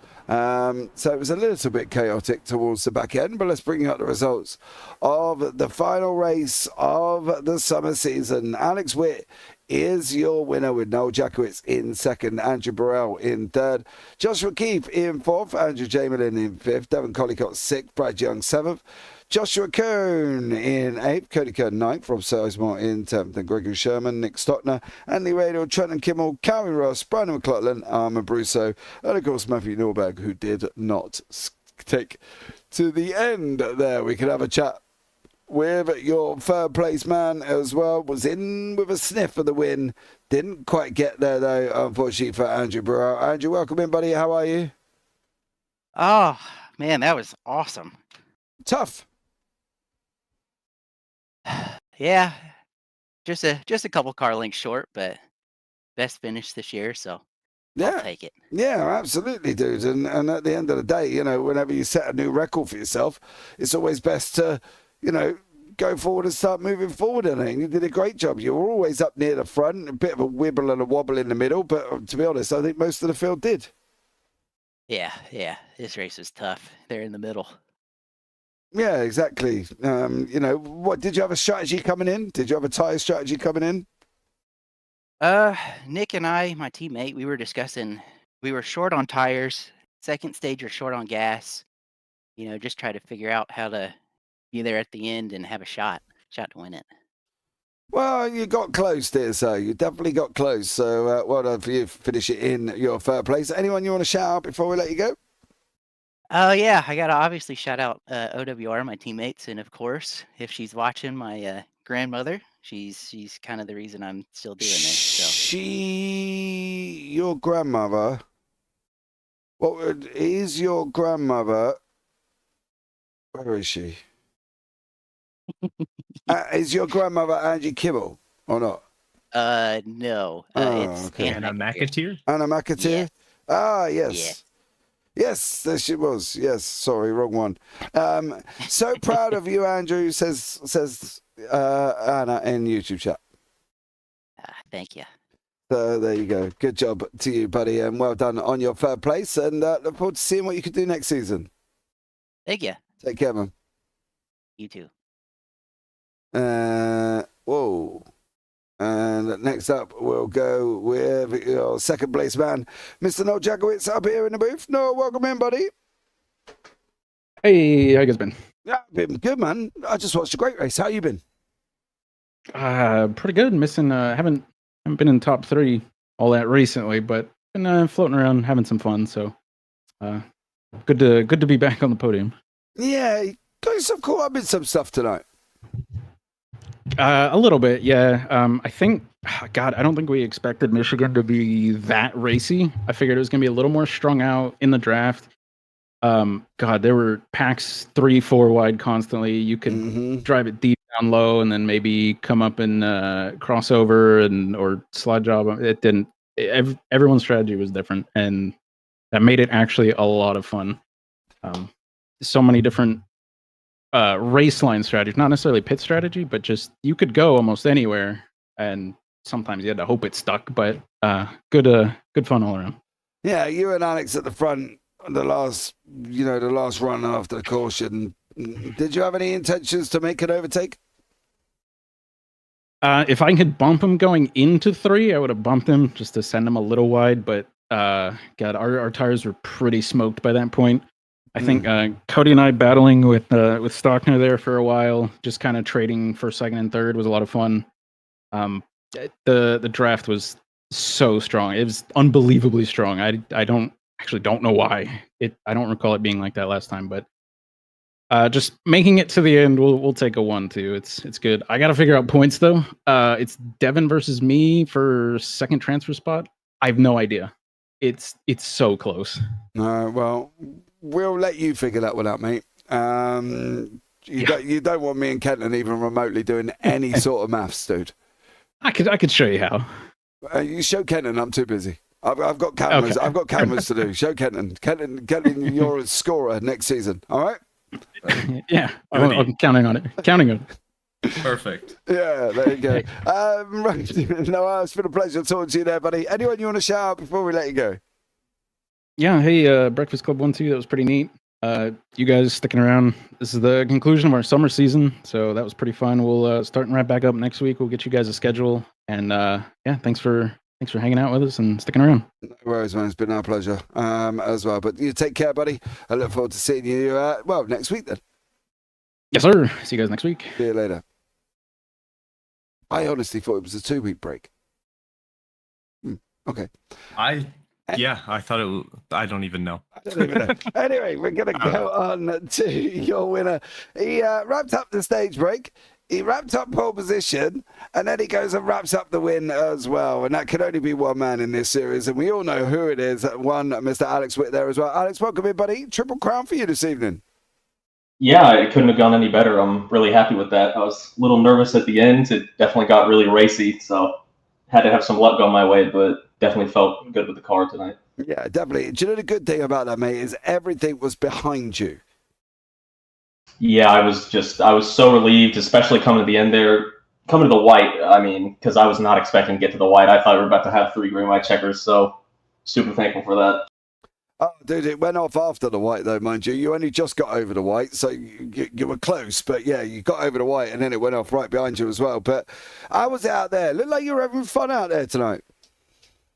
So it was a little bit chaotic towards the back end, but let's bring up the results of the final race of the summer season. Alex Witt is your winner with Noel Jackowitz in second, Andrew Burrell in third, Joshua Keefe in fourth, Andrew Jamelin in fifth, Devon Collicott sixth, Brad Young seventh, Joshua Cohn in eighth, Cody Kern ninth, Rob Sizemore in 10th, and Gregory Sherman, Nick Stottner, Andy Radel, Trenton Kimmel, Calvin Ross, Brandon McLaughlin, Armin Brusso, and of course Matthew Norberg, who did not take to the end there. We could have a chat with your third place man as well. Was in with a sniff of the win. Didn't quite get there though, unfortunately for Andrew Burrell. Andrew, welcome in, buddy. How are you? Oh man, that was awesome. Tough. Yeah, just a couple car lengths short, but best finish this year, so I'll take it. Yeah, absolutely, dude. And at the end of the day, you know, whenever you set a new record for yourself, it's always best to, you know, go forward and start moving forward. And you did a great job. You were always up near the front, a bit of a wibble and a wobble in the middle, but to be honest, I think most of the field did. Yeah, this race was tough. They're in the middle. Yeah, exactly. You know, what did you have a strategy coming in? Did you have a tire strategy coming in? Nick and I, my teammate, we were discussing, we were short on tires, second stage or short on gas, you know, just try to figure out how to be there at the end and have a shot to win it. Well, you got close there, so you definitely got close. So well done for you for finishing in your third place. Anyone you want to shout out before we let you go? Yeah, I gotta obviously shout out OWR, my teammates, and of course, if she's watching, my grandmother. She's kind of the reason I'm still doing this. So. Your grandmother. Is your grandmother? Where is she? Is your grandmother Angie Kimmel or not? No. It's okay. Anna McAteer. Anna McAteer. Yeah. Ah, yes. Yeah. Yes, there she was. Yes, sorry, wrong one. So proud of you, Andrew, says Anna in YouTube chat. Thank you. So there you go. Good job to you, buddy, and well done on your third place. And look forward to seeing what you can do next season. Thank you. Take care, man. You too. Whoa. And next up, we'll go with your second place man, Mr. Noel Jackowitz, up here in the booth. Noel, welcome in, buddy. Hey, how you guys been? Yeah, been good, man. I just watched a great race. How you been? Pretty good. Missing, haven't been in top 3 all that recently, but been floating around having some fun. So, good to be back on the podium. Yeah, you got yourself caught up in some stuff tonight. A little bit, yeah. I think, God, I don't think we expected Michigan to be that racy. I figured it was going to be a little more strung out in the draft. God, there were packs 3-4 wide constantly. You could drive it deep down low and then maybe come up and crossover or slide job. It didn't. Everyone's strategy was different, and that made it actually a lot of fun. So many different race line strategies, not necessarily pit strategy, but just you could go almost anywhere, and sometimes you had to hope it stuck. But good fun all around. Yeah, you and Alex at the front. The last run after the caution. Did you have any intentions to make an overtake? If I could bump him going into 3, I would have bumped him just to send him a little wide. But God, our tires were pretty smoked by that point. I think Cody and I battling with Stockner there for a while, just kind of trading for second and third was a lot of fun. The draft was so strong. It was unbelievably strong. I don't know why. I don't recall it being like that last time, but just making it to the end, we'll take a 1-2. It's good. I got to figure out points though. It's Devin versus me for second transfer spot. I have no idea. It's so close. Well, we'll let you figure that one out, mate. You don't want me and Kenton even remotely doing any sort of maths, dude. I could show you how. You show Kenton. I'm too busy. I've got cameras. Okay. I've got cameras to do. Show Kenton. Kenton, you're a scorer next season. All right. Yeah, I'm counting on it. Perfect. Yeah, there you go. Right. No, it's been a pleasure talking to you there, buddy. Anyone you want to shout out before we let you go? Yeah, hey, Breakfast Club 1-2, that was pretty neat. You guys sticking around. This is the conclusion of our summer season, so that was pretty fun. We'll start and wrap back up next week. We'll get you guys a schedule, and yeah, thanks for hanging out with us and sticking around. No worries, man. It's been our pleasure as well. But you take care, buddy. I look forward to seeing you, next week then. Yes, sir. See you guys next week. See you later. I honestly thought it was a 2-week break. Okay. I thought it. I don't even know. I don't even know. Anyway, we're going to go on to your winner. He wrapped up the stage break. He wrapped up pole position, and then he goes and wraps up the win as well. And that can only be one man in this series, and we all know who it is. One, Mr. Alex Witt there as well. Alex, welcome in, buddy. Triple crown for you this evening. Yeah, it couldn't have gone any better. I'm really happy with that. I was a little nervous at the end. It definitely got really racy, so had to have some luck go my way, but definitely felt good with the car tonight. Yeah, definitely. Do you know the good thing about that, mate, is everything was behind you. Yeah, I was so relieved, especially coming to the end there, coming to the white. I mean, because I was not expecting to get to the white. I thought we were about to have 3 green white checkers, so super thankful for that. Oh, dude, it went off after the white, though, mind you. You only just got over the white, so you were close. But, yeah, you got over the white, and then it went off right behind you as well. But how was it out there? Looked like you were having fun out there tonight.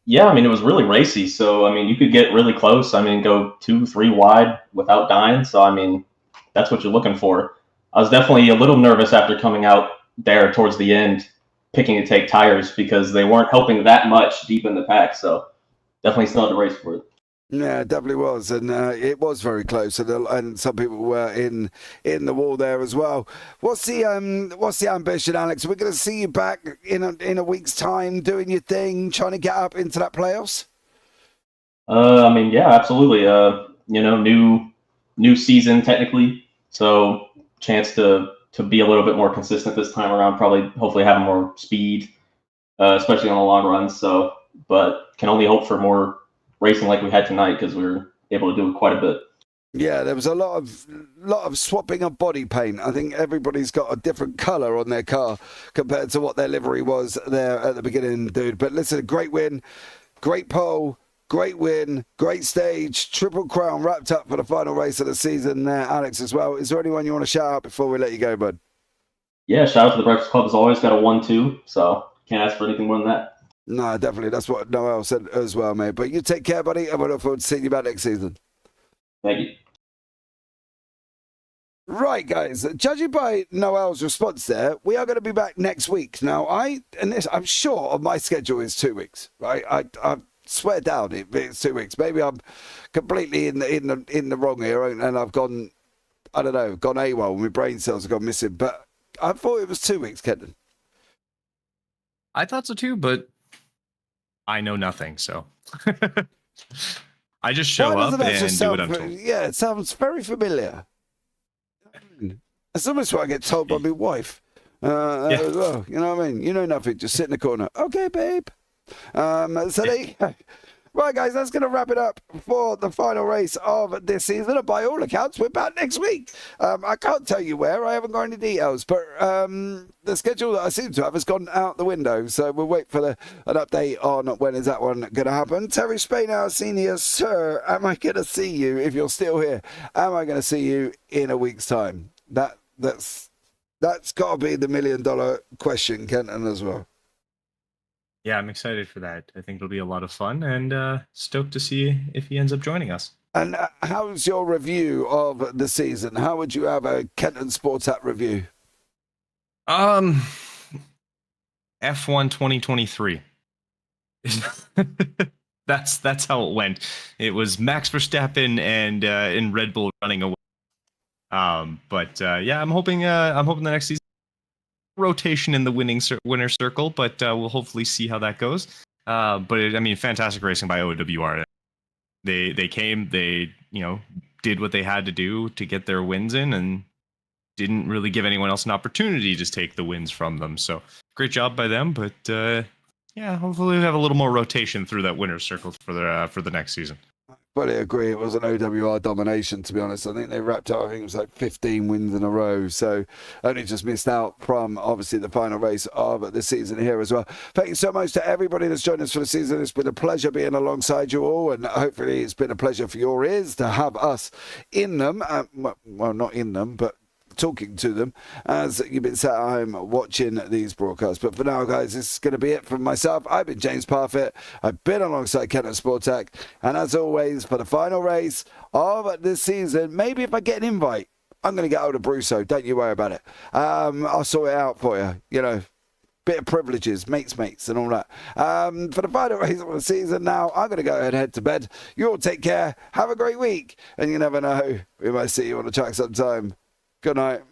Yeah, I mean, it was really racy. So, I mean, you could get really close. I mean, go 2-3 wide without dying. So, I mean, that's what you're looking for. I was definitely a little nervous after coming out there towards the end, picking to take tires because they weren't helping that much deep in the pack. So, definitely still had to race for it. Yeah, it definitely was, and it was very close, and some people were in the wall there as well. What's the ambition, Alex? We're going to see you back in a week's time, doing your thing, trying to get up into that playoffs. I mean, yeah, absolutely. New season technically, so chance to be a little bit more consistent this time around. Probably, hopefully, having more speed, especially on the long runs. So, but can only hope for more racing like we had tonight because we were able to do quite a bit. Yeah, there was a lot of swapping of body paint. I think everybody's got a different colour on their car compared to what their livery was there at the beginning, dude. But listen, great win, great pole, great win, great stage, triple crown wrapped up for the final race of the season there, Alex, as well. Is there anyone you want to shout out before we let you go, bud? Yeah, shout out to the Breakfast Club. Has always got a 1-2, so can't ask for anything more than that. No, definitely. That's what Noel said as well, mate. But you take care, buddy, and we look forward to seeing you back next season. Thank you. Right, guys. Judging by Noel's response there, we are going to be back next week. Now, I'm sure of my schedule is 2 weeks. Right? I swear down it's 2 weeks. Maybe I'm completely in the wrong here, and I've gone AWOL. My brain cells have gone missing. But I thought it was 2 weeks, Kenton. I thought so too, but I know nothing, so. I just show Why up doesn't that and just do what sound? I'm told. Yeah, it sounds very familiar. It's almost what I get told by my wife. Yeah. As well. You know what I mean? You know nothing. Just sit in the corner. Okay, babe. So there you go. Right, guys, that's going to wrap it up for the final race of this season. And by all accounts, we're back next week. I can't tell you where. I haven't got any details. But the schedule that I seem to have has gone out the window. So we'll wait for an update on when is that one going to happen. Terry Spain, our senior, sir, am I going to see you, if you're still here, am I going to see you in a week's time? That's got to be the $1 million question, Kenton, as well. Yeah, I'm excited for that. I think it'll be a lot of fun, and stoked to see if he ends up joining us. And how's your review of the season? How would you have a Kenton Sportak review? F1 2023. That's how it went. It was Max Verstappen and in Red Bull running away. Yeah, I'm hoping the next season rotation in the winner circle, but we'll hopefully see how that goes. Fantastic racing by OWR. They came, they did what they had to do to get their wins in, and didn't really give anyone else an opportunity to take the wins from them. So great job by them. But yeah, hopefully we have a little more rotation through that winner's circle for the next season. Fully agree. It was an OWR domination, to be honest. I think they wrapped up, I think it was like 15 wins in a row. So only just missed out from, obviously, the final race of the season here as well. Thank you so much to everybody that's joined us for the season. It's been a pleasure being alongside you all, and hopefully it's been a pleasure for your ears to have us in them. Well, not in them, but talking to them as you've been sat at home watching these broadcasts. But for now, guys, this is going to be it from myself. I've been James Parfitt. I've been alongside Kenton Sportak. And as always, for the final race of this season, maybe if I get an invite, I'm going to get hold of Brusso. Don't you worry about it. I'll sort it out for you. Bit of privileges, mates, and all that. For the final race of the season now, I'm going to go ahead and head to bed. You all take care. Have a great week. And you never know, we might see you on the track sometime. Good night.